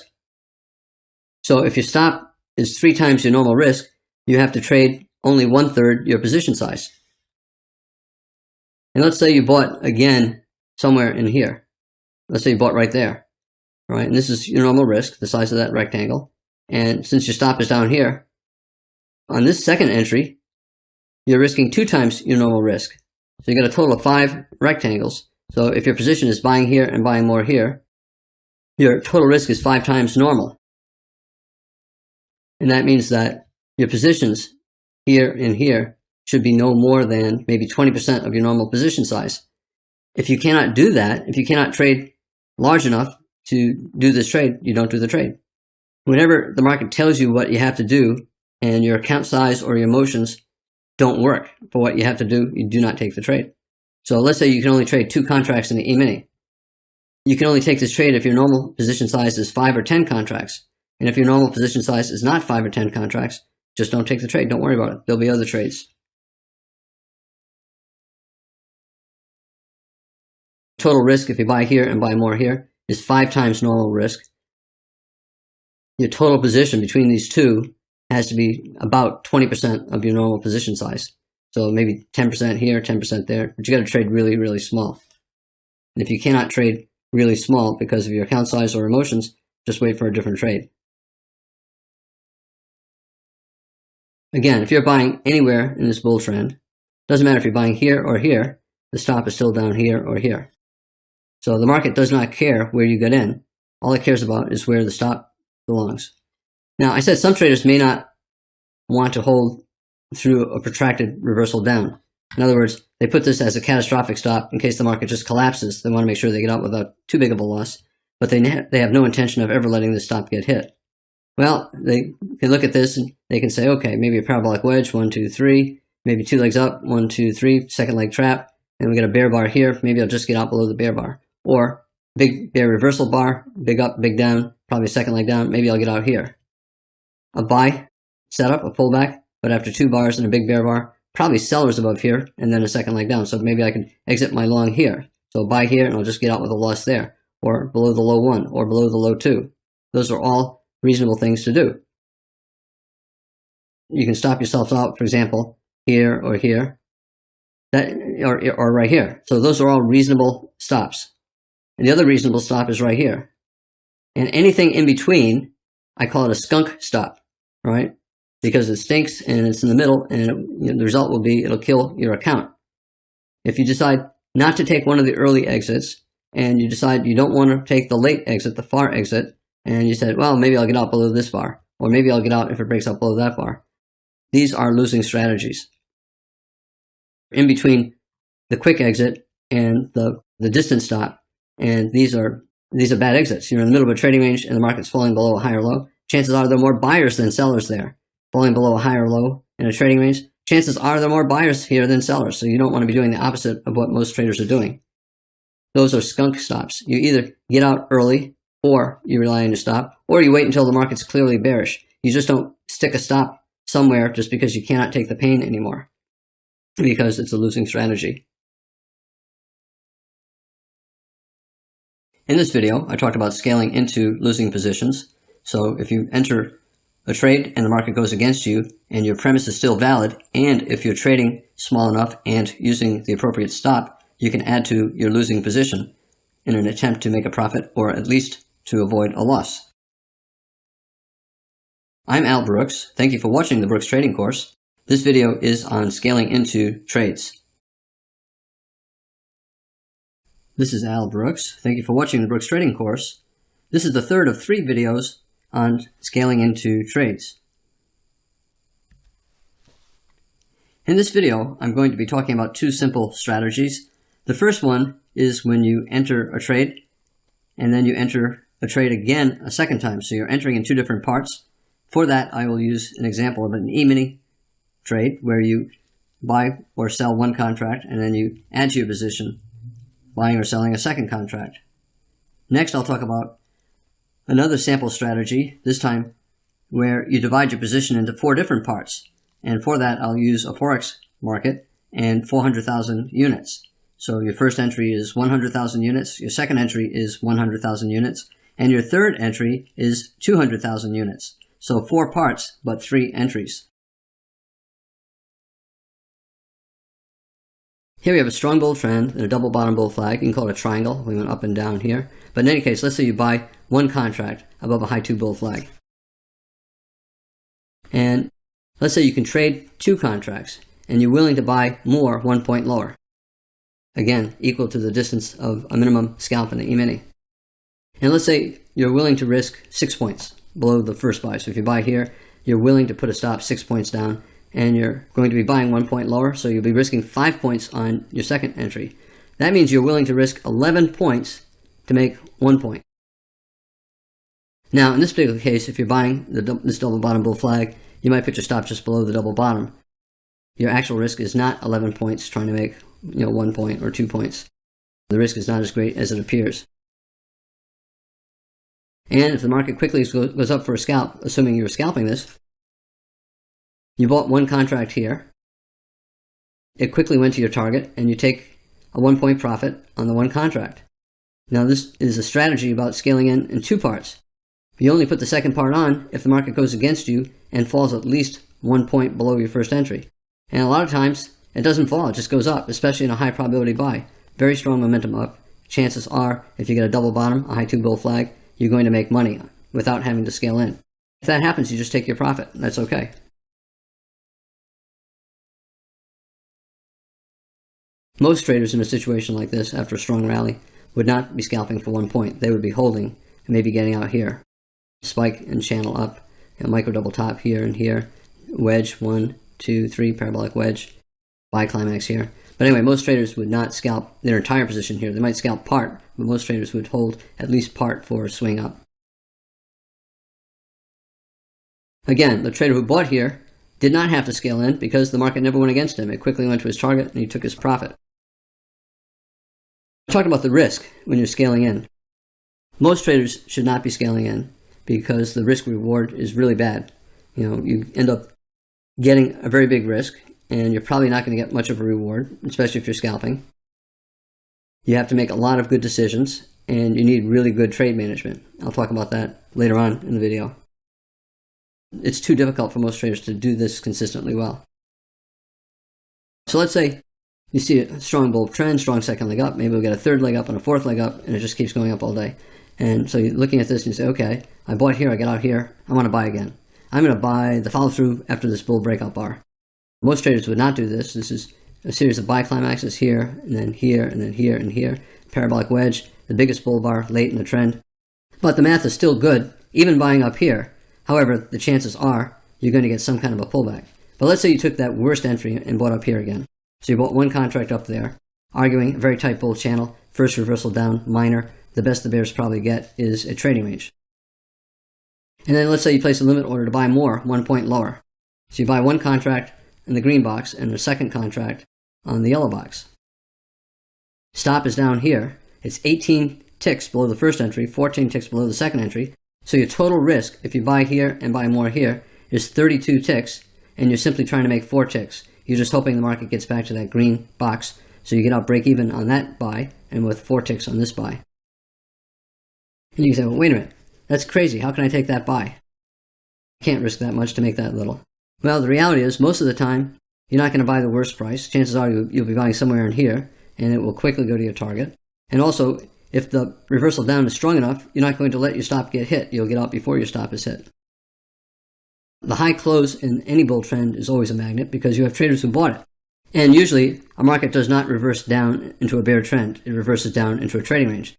[SPEAKER 1] So if your stop is 3 times your normal risk, you have to trade only 1/3 your position size. And let's say you bought again somewhere in here. Let's say you bought right there, right? And this is your normal risk, the size of that rectangle. And since your stop is down here, on this second entry, you're risking 2 times your normal risk. So you got a total of 5 rectangles. So if your position is buying here and buying more here, your total risk is 5 times normal. And that means that your positions here and here should be no more than maybe 20% of your normal position size. If you cannot do that, if you cannot trade large enough to do this trade, you don't do the trade. Whenever the market tells you what you have to do and your account size or your emotions don't work for what you have to do, you do not take the trade. So let's say you can only trade 2 contracts in the E-mini. You can only take this trade if your normal position size is 5 or 10 contracts. And if your normal position size is not 5 or 10 contracts, just don't take the trade. Don't worry about it. There'll be other trades. Total risk, if you buy here and buy more here, is 5 times normal risk. Your total position between these two has to be about 20% of your normal position size. So maybe 10% here, 10% there, but you got to trade really, really small. And if you cannot trade really small because of your account size or emotions, just wait for a different trade. Again, if you're buying anywhere in this bull trend, doesn't matter if you're buying here or here, the stop is still down here or here. So the market does not care where you get in. All it cares about is where the stop belongs. Now, I said some traders may not want to hold through a protracted reversal down. In other words, they put this as a catastrophic stop in case the market just collapses. They want to make sure they get out without too big of a loss, but they have no intention of ever letting this stop get hit. Well, they can look at this and they can say, okay, maybe a parabolic wedge, 1, 2, 3, maybe 2 legs up, 1, 2, 3, second leg trap, and we got a bear bar here. Maybe I'll just get out below the bear bar. Or big bear reversal bar, big up, big down, probably second leg down. Maybe I'll get out here. A buy setup, a pullback, but after 2 bars and a big bear bar, probably sellers above here and then a second leg down. So maybe I can exit my long here. So buy here and I'll just get out with a loss there, or below the low 1 or below the low 2. Those are all reasonable things to do. You can stop yourself out, for example, here or here, or right here. So those are all reasonable stops. And the other reasonable stop is right here. And anything in between, I call it a skunk stop, right? Because it stinks and it's in the middle, and the result will be it'll kill your account. If you decide not to take one of the early exits, and you decide you don't want to take the late exit, the far exit, and you said, well, maybe I'll get out below this bar, or maybe I'll get out if it breaks out below that bar. These are losing strategies. In between the quick exit and the distance stop, and these are bad exits. You're in the middle of a trading range and the market's falling below a higher low. Chances are there are more buyers than sellers there. Falling below a higher low in a trading range, chances are there are more buyers here than sellers. So you don't want to be doing the opposite of what most traders are doing. Those are skunk stops. You either get out early, or you rely on your stop, or you wait until the market's clearly bearish. You just don't stick a stop somewhere just because you cannot take the pain anymore, because it's a losing strategy. In this video, I talked about scaling into losing positions. So if you enter a trade and the market goes against you and your premise is still valid, and if you're trading small enough and using the appropriate stop, you can add to your losing position in an attempt to make a profit or at least to avoid a loss. I'm Al Brooks. Thank you for watching the Brooks Trading Course. This video is on scaling into trades. This is Al Brooks. Thank you for watching the Brooks Trading Course. This is the third of 3 videos on scaling into trades. In this video, I'm going to be talking about 2 simple strategies. The first one is when you enter a trade and then you enter a trade again a second time. So you're entering in 2 different parts. For that, I will use an example of an E-mini trade where you buy or sell one contract and then you add to your position, buying or selling a second contract. Next, I'll talk about another sample strategy, this time where you divide your position into 4 different parts. And for that, I'll use a Forex market and 400,000 units. So your first entry is 100,000 units, your second entry is 100,000 units, and your third entry is 200,000 units. So 4 parts, but 3 entries. Here we have a strong bull trend and a double bottom bull flag. You can call it a triangle. We went up and down here. But in any case, let's say you buy one contract above a high 2 bull flag. And let's say you can trade 2 contracts and you're willing to buy more 1 point lower. Again, equal to the distance of a minimum scalp in the E-mini. And let's say you're willing to risk 6 points below the first buy. So if you buy here, you're willing to put a stop 6 points down, and you're going to be buying 1 point lower, so you'll be risking 5 points on your second entry. That means you're willing to risk 11 points to make 1 point. Now, in this particular case, if you're buying this double bottom bull flag, you might put your stop just below the double bottom. Your actual risk is not 11 points trying to make 1 point or 2 points. The risk is not as great as it appears. And if the market quickly goes up for a scalp, assuming you're scalping this, you bought one contract here, it quickly went to your target, and you take a 1 point profit on the one contract. Now this is a strategy about scaling in 2 parts. You only put the second part on if the market goes against you and falls at least 1 point below your first entry. And a lot of times, it doesn't fall, it just goes up, especially in a high probability buy. Very strong momentum up. Chances are, if you get a double bottom, a high 2 bull flag, you're going to make money without having to scale in. If that happens, you just take your profit. That's okay. Most traders in a situation like this, after a strong rally, would not be scalping for 1 point. They would be holding and maybe getting out here. Spike and channel up, micro double top here and here, wedge 1, 2, 3, parabolic wedge, buy climax here. But anyway, most traders would not scalp their entire position here. They might scalp part, but most traders would hold at least part for a swing up. Again, the trader who bought here did not have to scale in because the market never went against him. It quickly went to his target and he took his profit. I talked about the risk when you're scaling in. Most traders should not be scaling in because the risk reward is really bad. You end up getting a very big risk and you're probably not going to get much of a reward, especially if you're scalping. You have to make a lot of good decisions and you need really good trade management. I'll talk about that later on in the video. It's too difficult for most traders to do this consistently well. So let's say you see a strong bull trend, strong second leg up, maybe we'll get a third leg up and a fourth leg up, and it just keeps going up all day. And so you're looking at this and you say, okay, I bought here, I got out here, I want to buy again. I'm going to buy the follow through after this bull breakout bar. Most traders would not do this. This is a series of buy climaxes here, and then here, and then here, and here. Parabolic wedge, the biggest bull bar late in the trend. But the math is still good, even buying up here. However, the chances are you're going to get some kind of a pullback. But let's say you took that worst entry and bought up here again. So you bought one contract up there, arguing a very tight bull channel, first reversal down, minor. The best the bears probably get is a trading range. And then let's say you place a limit order to buy more, 1 point lower. So you buy one contract in the green box and the second contract on the yellow box. Stop is down here. It's 18 ticks below the first entry, 14 ticks below the second entry. So your total risk, if you buy here and buy more here, is 32 ticks, and you're simply trying to make 4 ticks. You're just hoping the market gets back to that green box, so you get out break even on that buy, and with 4 ticks on this buy. And you can say, well, wait a minute, that's crazy. How can I take that buy? You can't risk that much to make that little. Well, the reality is, most of the time, you're not going to buy the worst price. Chances are you'll be buying somewhere in here, and it will quickly go to your target. And also, if the reversal down is strong enough, you're not going to let your stop get hit. You'll get out before your stop is hit. The high close in any bull trend is always a magnet because you have traders who bought it. And usually, a market does not reverse down into a bear trend. It reverses down into a trading range.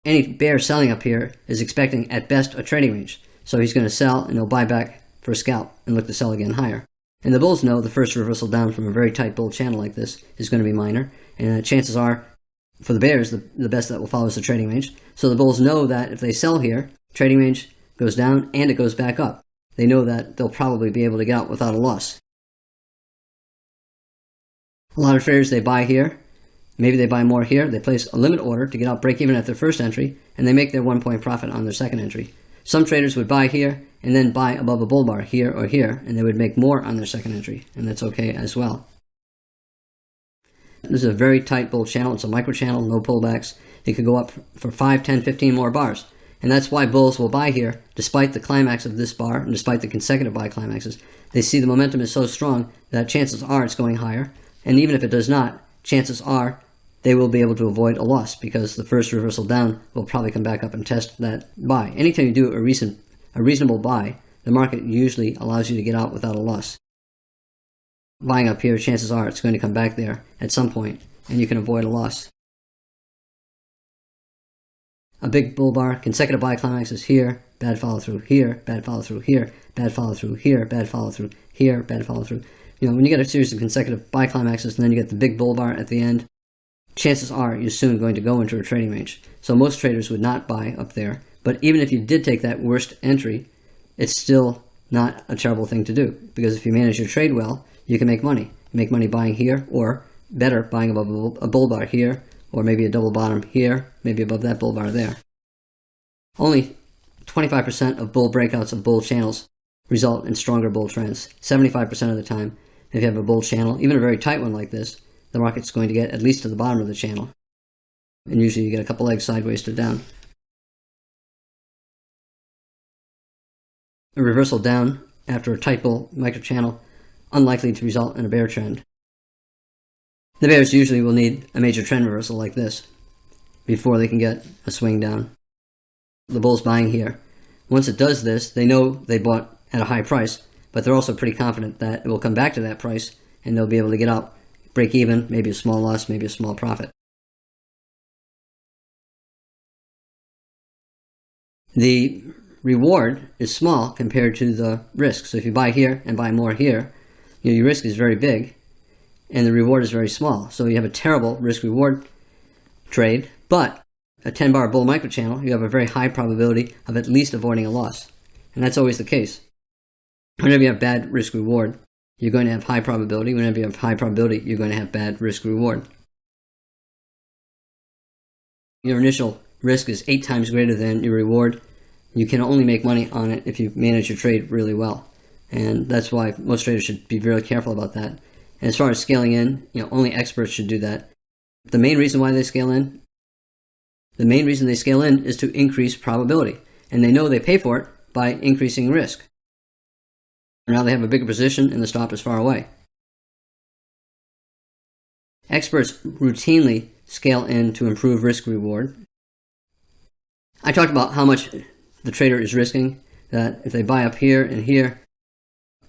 [SPEAKER 1] Any bear selling up here is expecting, at best, a trading range. So he's going to sell, and he'll buy back for a scalp and look to sell again higher. And the bulls know the first reversal down from a very tight bull channel like this is going to be minor. And chances are, for the bears, the best that will follow is the trading range. So the bulls know that if they sell here, trading range goes down and it goes back up. They know that they'll probably be able to get out without a loss. A lot of traders, they buy here. Maybe they buy more here. They place a limit order to get out break even at their first entry, and they make their 1 point profit on their second entry. Some traders would buy here and then buy above a bull bar here or here, and they would make more on their second entry, and that's okay as well. This is a very tight bull channel. It's a micro channel, no pullbacks. It could go up for 5, 10, 15 more bars. And that's why bulls will buy here, despite the climax of this bar, and despite the consecutive buy climaxes. They see the momentum is so strong that chances are it's going higher. And even if it does not, chances are they will be able to avoid a loss because the first reversal down will probably come back up and test that buy. Anytime you do a reasonable buy, the market usually allows you to get out without a loss. Buying up here, chances are it's going to come back there at some point, and you can avoid a loss. A big bull bar, consecutive buy climaxes here, bad follow through here, bad follow through here, bad follow through here, bad follow through here, bad follow through. When you get a series of consecutive buy climaxes and then you get the big bull bar at the end, chances are you're soon going to go into a trading range. So most traders would not buy up there. But even if you did take that worst entry, it's still not a terrible thing to do. Because if you manage your trade well, you can make money. You make money buying here, or better, buying above a bull bar here, or maybe a double bottom here, maybe above that bull bar there. Only 25% of bull breakouts of bull channels result in stronger bull trends. 75% of the time, if you have a bull channel, even a very tight one like this, the market's going to get at least to the bottom of the channel. And usually you get a couple legs sideways to down. A reversal down after a tight bull microchannel, unlikely to result in a bear trend. The bears usually will need a major trend reversal like this before they can get a swing down. The bull's buying here. Once it does this, they know they bought at a high price, but they're also pretty confident that it will come back to that price and they'll be able to get out, break even, maybe a small loss, maybe a small profit. The reward is small compared to the risk. So if you buy here and buy more here, your risk is very big and the reward is very small. So you have a terrible risk-reward trade, but a 10-bar bull microchannel, you have a very high probability of at least avoiding a loss. And that's always the case. Whenever you have bad risk-reward, you're going to have high probability. Whenever you have high probability, you're going to have bad risk-reward. Your initial risk is 8 times greater than your reward. You can only make money on it if you manage your trade really well. And that's why most traders should be very careful about that. And as far as scaling in, only experts should do that. The main reason why they scale in, is to increase probability. And they know they pay for it by increasing risk. Now they have a bigger position and the stop is far away. Experts routinely scale in to improve risk reward. I talked about how much the trader is risking, that if they buy up here and here,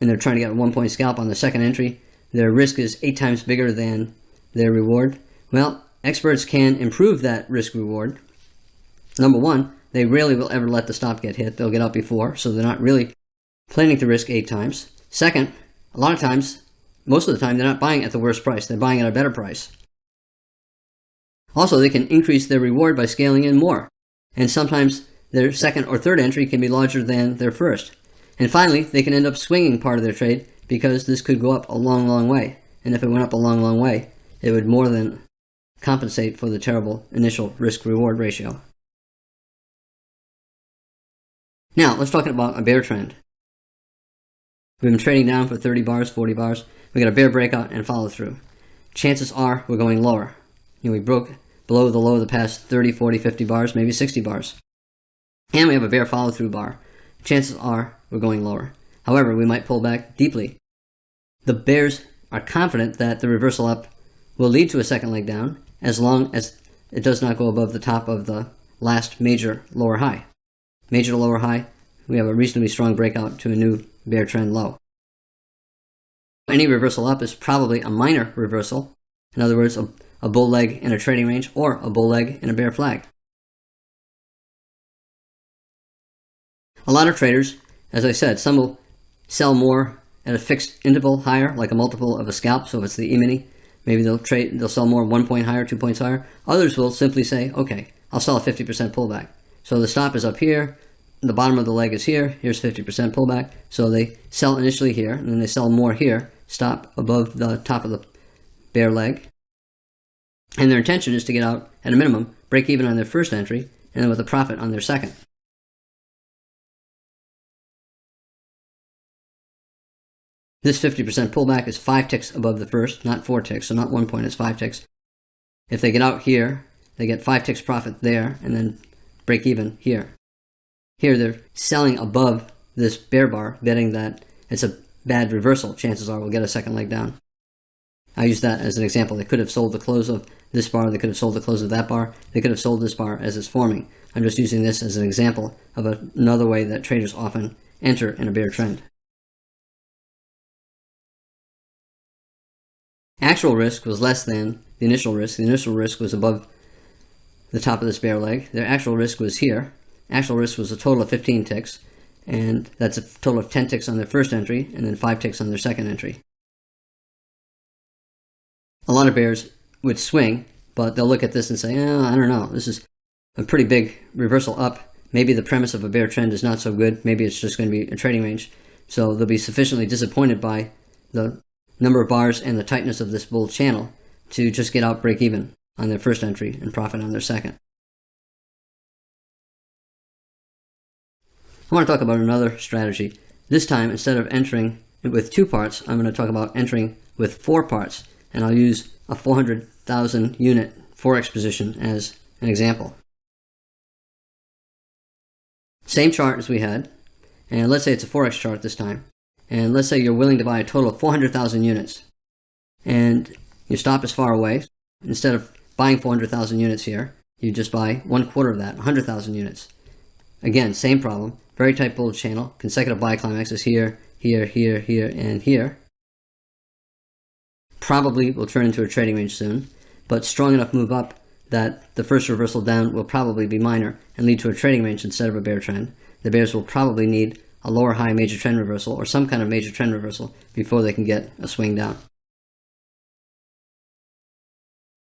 [SPEAKER 1] and they're trying to get a 1 point scalp on the second entry, their risk is 8 times bigger than their reward. Well, experts can improve that risk reward. Number one, they rarely will ever let the stop get hit. They'll get out before, so they're not really planning to risk 8 times. Second, a lot of times, most of the time, they're not buying at the worst price. They're buying at a better price. Also, they can increase their reward by scaling in more. And sometimes their second or third entry can be larger than their first. And finally, they can end up swinging part of their trade because this could go up a long, long way. And if it went up a long, long way, it would more than compensate for the terrible initial risk-reward ratio. Now, let's talk about a bear trend. We've been trading down for 30 bars, 40 bars. We got a bear breakout and follow through. Chances are we're going lower. We broke below the low of the past 30, 40, 50 bars, maybe 60 bars. and we have a bear follow-through bar, chances are we're going lower. However, we might pull back deeply. The bears are confident that the reversal up will lead to a second leg down as long as it does not go above the top of the last major lower high. Major to lower high, we have a reasonably strong breakout to a new bear trend low. Any reversal up is probably a minor reversal. In other words, a bull leg in a trading range or a bull leg in a bear flag. A lot of traders, as I said, some will sell more at a fixed interval higher, like a multiple of a scalp. So if it's the E-mini, maybe they'll sell more 1 point higher, 2 points higher. Others will simply say, okay, I'll sell a 50% pullback. So the stop is up here, the bottom of the leg is here, here's 50% pullback. So they sell initially here, and then they sell more here, stop above the top of the bear leg. And their intention is to get out at a minimum, break even on their first entry, and then with a profit on their second. This 50% pullback is 5 ticks above the first, not 4 ticks, so not 1 point, it's 5 ticks. If they get out here, they get 5 ticks profit there, and then break even here. Here they're selling above this bear bar, betting that it's a bad reversal. Chances are we'll get a second leg down. I use that as an example. They could have sold the close of this bar, they could have sold the close of that bar, they could have sold this bar as it's forming. I'm just using this as an example of another way that traders often enter in a bear trend. Actual risk was less than the initial risk. The initial risk was above the top of this bear leg. Their actual risk was here. Actual risk was a total of 15 ticks, and that's a total of 10 ticks on their first entry, and then 5 ticks on their second entry. A lot of bears would swing, but they'll look at this and say, oh, I don't know, this is a pretty big reversal up. Maybe the premise of a bear trend is not so good. Maybe it's just going to be a trading range. So they'll be sufficiently disappointed by the number of bars and the tightness of this bull channel to just get out break even on their first entry and profit on their second. I want to talk about another strategy. This time, instead of entering with 2 parts, I'm going to talk about entering with 4 parts, and I'll use a 400,000 unit Forex position as an example. Same chart as we had, and let's say it's a Forex chart this time. And let's say you're willing to buy a total of 400,000 units, and your stop is far away. Instead of buying 400,000 units here, you just buy 1/4 of that, 100,000 units. Again, same problem, very tight bull channel, consecutive buy climaxes here, here, here, here, and here. Probably will turn into a trading range soon, but strong enough move up that the first reversal down will probably be minor and lead to a trading range instead of a bear trend. The bears will probably need a lower high major trend reversal or some kind of major trend reversal before they can get a swing down.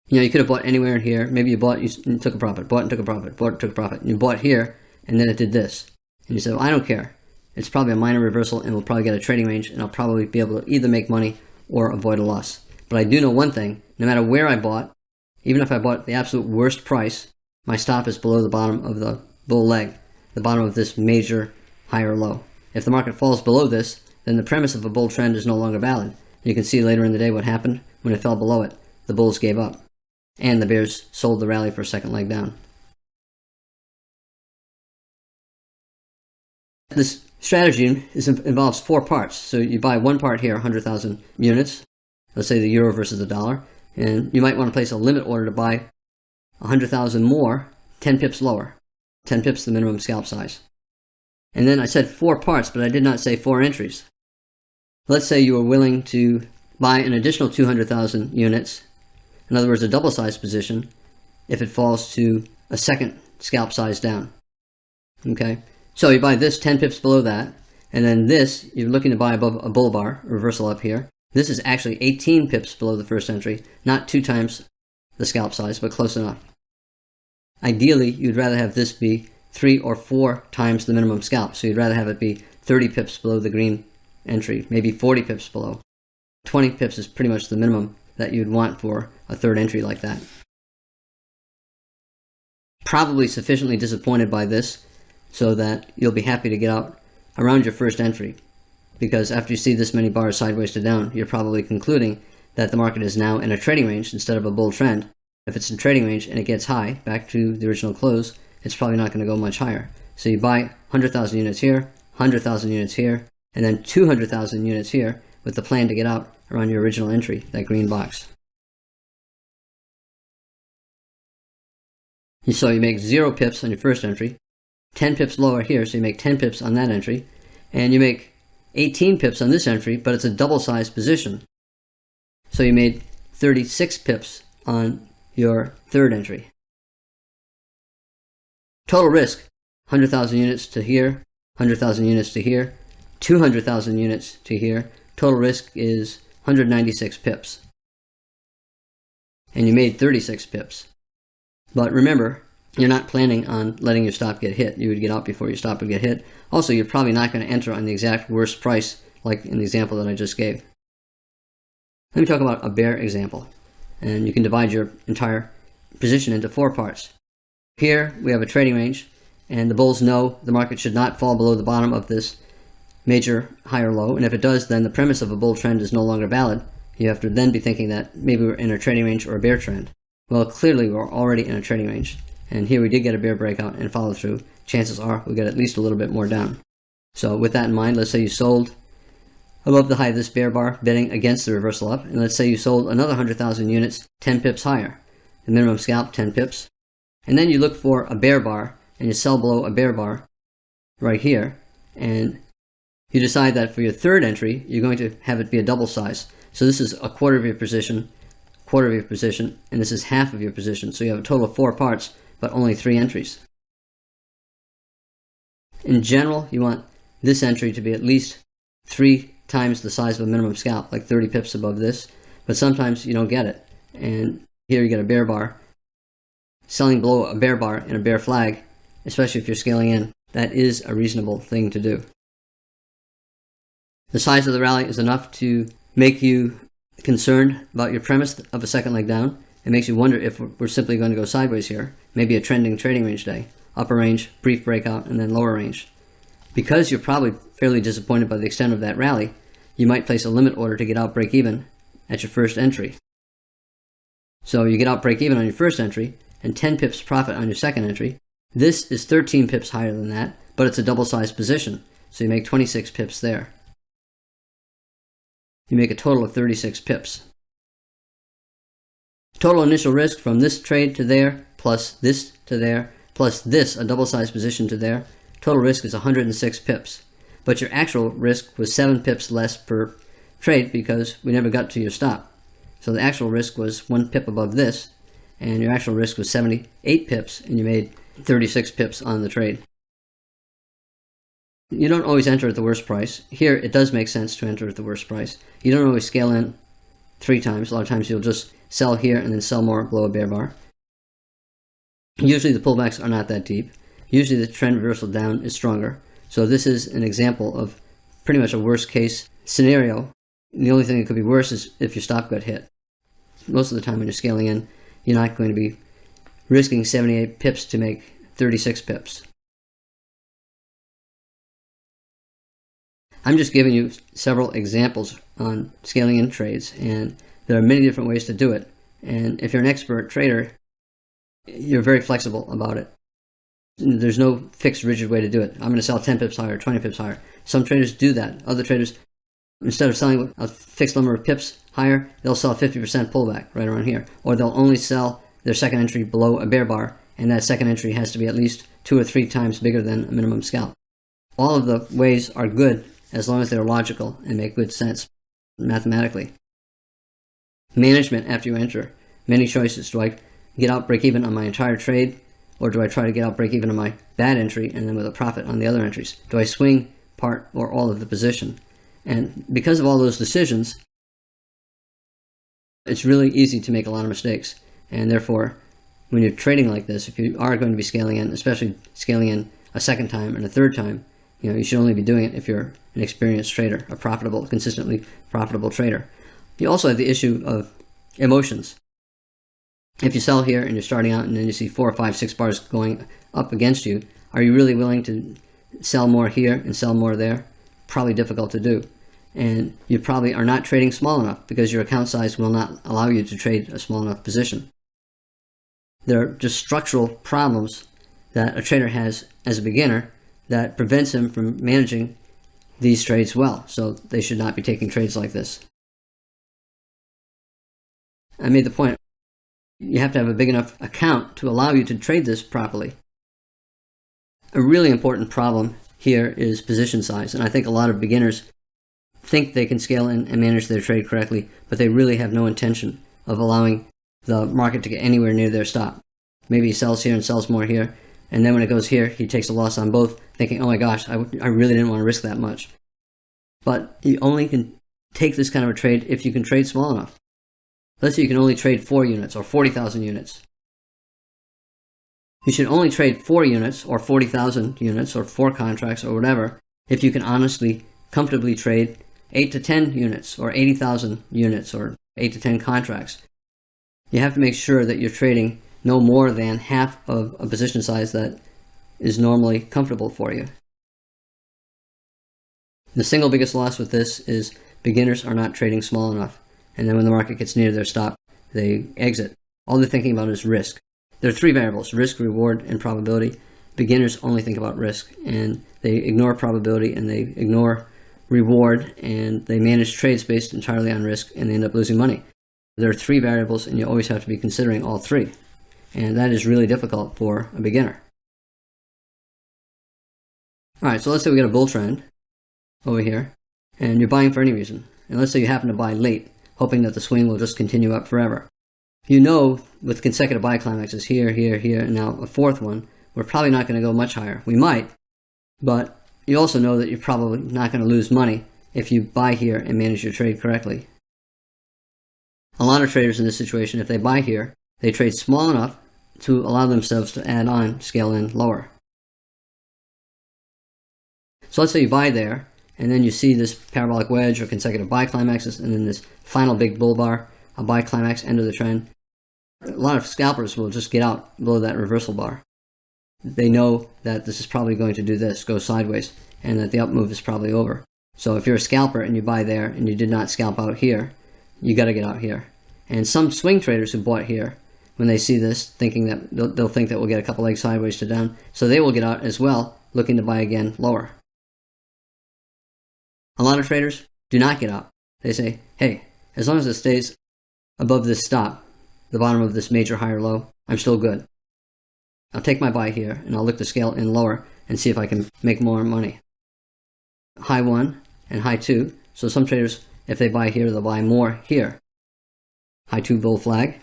[SPEAKER 1] You know, you could have bought anywhere in here. Maybe you took a profit, bought and took a profit, bought and took a profit. You bought here, and then it did this. And you said, well, I don't care. It's probably a minor reversal, and we'll probably get a trading range, and I'll probably be able to either make money or avoid a loss. But I do know one thing. No matter where I bought, even if I bought the absolute worst price, my stop is below the bottom of the bull leg, the bottom of this major high or low. If the market falls below this, then the premise of a bull trend is no longer valid. You can see later in the day what happened when it fell below it. The bulls gave up, and the bears sold the rally for a second leg down. This strategy involves 4 parts. So you buy 1 part here, 100,000 units, let's say the euro versus the dollar, and you might want to place a limit order to buy 100,000 more, 10 pips lower, 10 pips the minimum scalp size. And then I said 4 parts, but I did not say 4 entries. Let's say you were willing to buy an additional 200,000 units, in other words, a double-sized position, if it falls to a second scalp size down. Okay? So you buy this 10 pips below that, and then this, you're looking to buy above a bull bar, reversal up here. This is actually 18 pips below the first entry, not 2 times the scalp size, but close enough. Ideally, you'd rather have this be 3 or 4 times the minimum scalp. So you'd rather have it be 30 pips below the green entry, maybe 40 pips below. 20 pips is pretty much the minimum that you'd want for a third entry like that. Probably sufficiently disappointed by this so that you'll be happy to get out around your first entry. Because after you see this many bars sideways to down, you're probably concluding that the market is now in a trading range instead of a bull trend. If it's in trading range and it gets high, back to the original close, it's probably not going to go much higher. So you buy 100,000 units here, 100,000 units here, and then 200,000 units here with the plan to get out around your original entry, that green box. So you make 0 pips on your first entry, 10 pips lower here, so you make 10 pips on that entry, and you make 18 pips on this entry, but it's a double-sized position. So you made 36 pips on your third entry. Total risk, 100,000 units to here, 100,000 units to here, 200,000 units to here. Total risk is 196 pips. And you made 36 pips. But remember, you're not planning on letting your stop get hit. You would get out before your stop would get hit. Also, you're probably not going to enter on the exact worst price, like in the example that I just gave. Let me talk about a bear example. And you can divide your entire position into 4 parts. Here, we have a trading range, and the bulls know the market should not fall below the bottom of this major high or low. And if it does, then the premise of a bull trend is no longer valid. You have to then be thinking that maybe we're in a trading range or a bear trend. Well, clearly we're already in a trading range. And here we did get a bear breakout and follow through. Chances are we'll get at least a little bit more down. So with that in mind, let's say you sold above the high of this bear bar, betting against the reversal up. And let's say you sold another 100,000 units, 10 pips higher. The minimum scalp, 10 pips. And then you look for a bear bar, and you sell below a bear bar right here. And you decide that for your third entry, you're going to have it be a double size. So this is a quarter of your position, and this is half of your position. So you have a total of 4 parts, but only 3 entries. In general, you want this entry to be at least 3 times the size of a minimum scalp, like 30 pips above this, but sometimes you don't get it. And here you get a bear bar. Selling below a bear bar and a bear flag, especially if you're scaling in, that is a reasonable thing to do. The size of the rally is enough to make you concerned about your premise of a second leg down. It makes you wonder if we're simply going to go sideways here, maybe a trending trading range day, upper range, brief breakout, and then lower range. Because you're probably fairly disappointed by the extent of that rally, you might place a limit order to get out break even at your first entry. So you get out break even on your first entry and 10 pips profit on your second entry. This is 13 pips higher than that, but it's a double-sized position, so you make 26 pips there. You make a total of 36 pips. Total initial risk from this trade to there, plus this to there, plus this, a double-sized position to there. Total risk is 106 pips. But your actual risk was 7 pips less per trade because we never got to your stop. So the actual risk was 1 pip above this, and your actual risk was 78 pips, and you made 36 pips on the trade. You don't always enter at the worst price. Here, it does make sense to enter at the worst price. You don't always scale in 3 times. A lot of times you'll just sell here and then sell more below a bear bar. Usually the pullbacks are not that deep. Usually the trend reversal down is stronger. So this is an example of pretty much a worst case scenario. The only thing that could be worse is if your stop got hit. Most of the time when you're scaling in, you're not going to be risking 78 pips to make 36 pips. I'm just giving you several examples on scaling in trades, and there are many different ways to do it. And if you're an expert trader, you're very flexible about it. There's no fixed, rigid way to do it. I'm going to sell 10 pips higher, 20 pips higher. Some traders do that. Other traders, instead of selling a fixed number of pips higher, they'll sell 50% pullback right around here. Or they'll only sell their second entry below a bear bar, and that second entry has to be at least 2 or 3 times bigger than a minimum scalp. All of the ways are good as long as they're logical and make good sense mathematically. Management after you enter. Many choices. Do I get out break even on my entire trade, or do I try to get out break even on my bad entry and then with a profit on the other entries? Do I swing part or all of the position? And because of all those decisions, it's really easy to make a lot of mistakes. And therefore, when you're trading like this, if you are going to be scaling in, especially scaling in a second time and a third time, you should only be doing it if you're an experienced trader, a profitable, consistently profitable trader. You also have the issue of emotions. If you sell here and you're starting out and then you see 4, 5, 6 bars going up against you, are you really willing to sell more here and sell more there? Probably difficult to do. And you probably are not trading small enough because your account size will not allow you to trade a small enough position. There are just structural problems that a trader has as a beginner that prevents him from managing these trades well. So they should not be taking trades like this. I made the point, you have to have a big enough account to allow you to trade this properly. A really important problem here is position size, and I think a lot of beginners think they can scale in and manage their trade correctly, but they really have no intention of allowing the market to get anywhere near their stop. Maybe he sells here and sells more here, and then when it goes here, he takes a loss on both, thinking, oh my gosh, I really didn't want to risk that much. But you only can take this kind of a trade if you can trade small enough. Let's say you can only trade 4 units or 40,000 units. You should only trade 4 units or 40,000 units or 4 contracts or whatever if you can honestly, comfortably trade 8 to 10 units or 80,000 units or 8 to 10 contracts. You have to make sure that you're trading no more than half of a position size that is normally comfortable for you. The single biggest loss with this is beginners are not trading small enough, and then when the market gets near their stop, they exit. All they're thinking about is risk. There are 3 variables: risk, reward, and probability. Beginners only think about risk, and they ignore probability, and they ignore reward, and they manage trades based entirely on risk, and they end up losing money. There are 3 variables, and you always have to be considering all 3. And that is really difficult for a beginner. Alright, so let's say we get a bull trend over here, and you're buying for any reason. And let's say you happen to buy late, hoping that the swing will just continue up forever. You know, with consecutive buy climaxes here, here, here, and now a 4th one, we're probably not going to go much higher. We might, but you also know that you're probably not going to lose money if you buy here and manage your trade correctly. A lot of traders in this situation, if they buy here, they trade small enough to allow themselves to add on, scale in lower. So let's say you buy there, and then you see this parabolic wedge or consecutive buy climaxes, and then this final big bull bar, a buy climax, end of the trend. A lot of scalpers will just get out below that reversal bar. They know that this is probably going to do this, go sideways, and that the up move is probably over. So if you're a scalper and you buy there and you did not scalp out here, you got to get out here. And some swing traders who bought here, when they see this, thinking that they'll think that we'll get a couple legs sideways to down, so they will get out as well, looking to buy again lower. A lot of traders do not get out. They say, hey, as long as it stays above this stop, the bottom of this major high or low, I'm still good. I'll take my buy here, and I'll look to scale in lower and see if I can make more money. High 1 and high 2. So some traders, if they buy here, they'll buy more here. High 2 bull flag.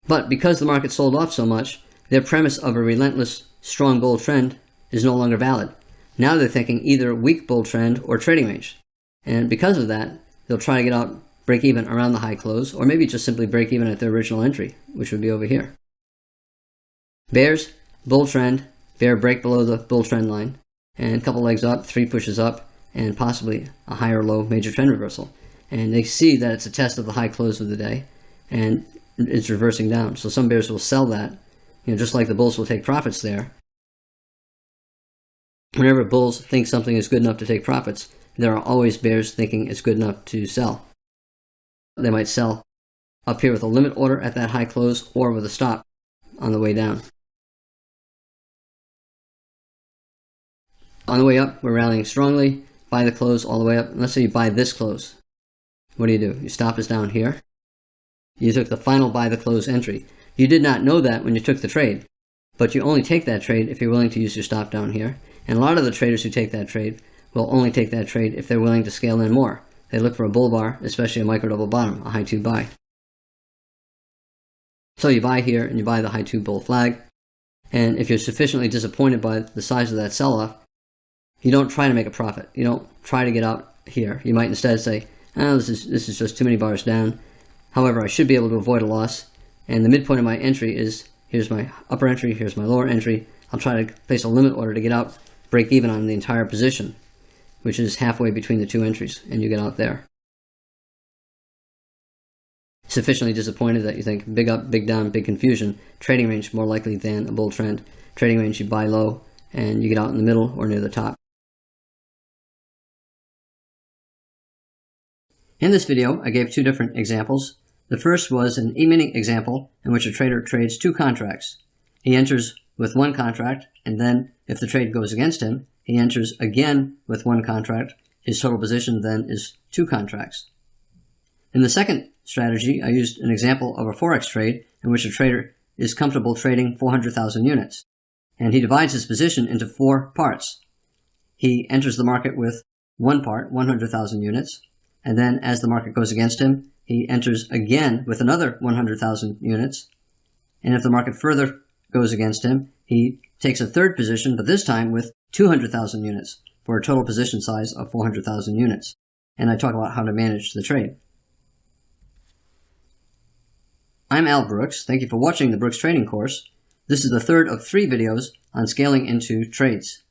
[SPEAKER 1] But because the market sold off so much, their premise of a relentless, strong bull trend is no longer valid. Now they're thinking either weak bull trend or trading range. And because of that, they'll try to get out, break even around the high close, or maybe just simply break even at their original entry, which would be over here. Bears, bull trend, bear break below the bull trend line, and a couple legs up, 3 pushes up, and possibly a high or low major trend reversal. And they see that it's a test of the high close of the day, and it's reversing down. So some bears will sell that, just like the bulls will take profits there. Whenever bulls think something is good enough to take profits, there are always bears thinking it's good enough to sell. They might sell up here with a limit order at that high close or with a stop on the way down. On the way up, we're rallying strongly, buy the close all the way up. Let's say you buy this close. What do? Your stop is down here. You took the final buy the close entry. You did not know that when you took the trade, but you only take that trade if you're willing to use your stop down here. And a lot of the traders who take that trade will only take that trade if they're willing to scale in more. They look for a bull bar, especially a micro double bottom, a high 2 buy. So you buy here and you buy the high 2 bull flag. And if you're sufficiently disappointed by the size of that sell-off, you don't try to make a profit. You don't try to get out here. You might instead say, oh, this is just too many bars down. However, I should be able to avoid a loss. And the midpoint of my entry is, here's my upper entry, here's my lower entry. I'll try to place a limit order to get out, break even on the entire position, which is halfway between the 2 entries, and you get out there. Sufficiently disappointed that you think big up, big down, big confusion, trading range more likely than a bull trend. Trading range, you buy low, and you get out in the middle or near the top. In this video, I gave 2 different examples. The first was an e-mini example in which a trader trades 2 contracts. he enters with one contract, and then if the trade goes against him, he enters again with one contract. His total position then is 2 contracts. In the second strategy, I used an example of a Forex trade in which a trader is comfortable trading 400,000 units, and he divides his position into 4 parts. He enters the market with one part, 100,000 units, and then as the market goes against him, he enters again with another 100,000 units, and if the market further goes against him, he takes a third position, but this time with 200,000 units, for a total position size of 400,000 units. And I talk about how to manage the trade. I'm Al Brooks. Thank you for watching the Brooks Trading course. This is the third of 3 videos on scaling into trades.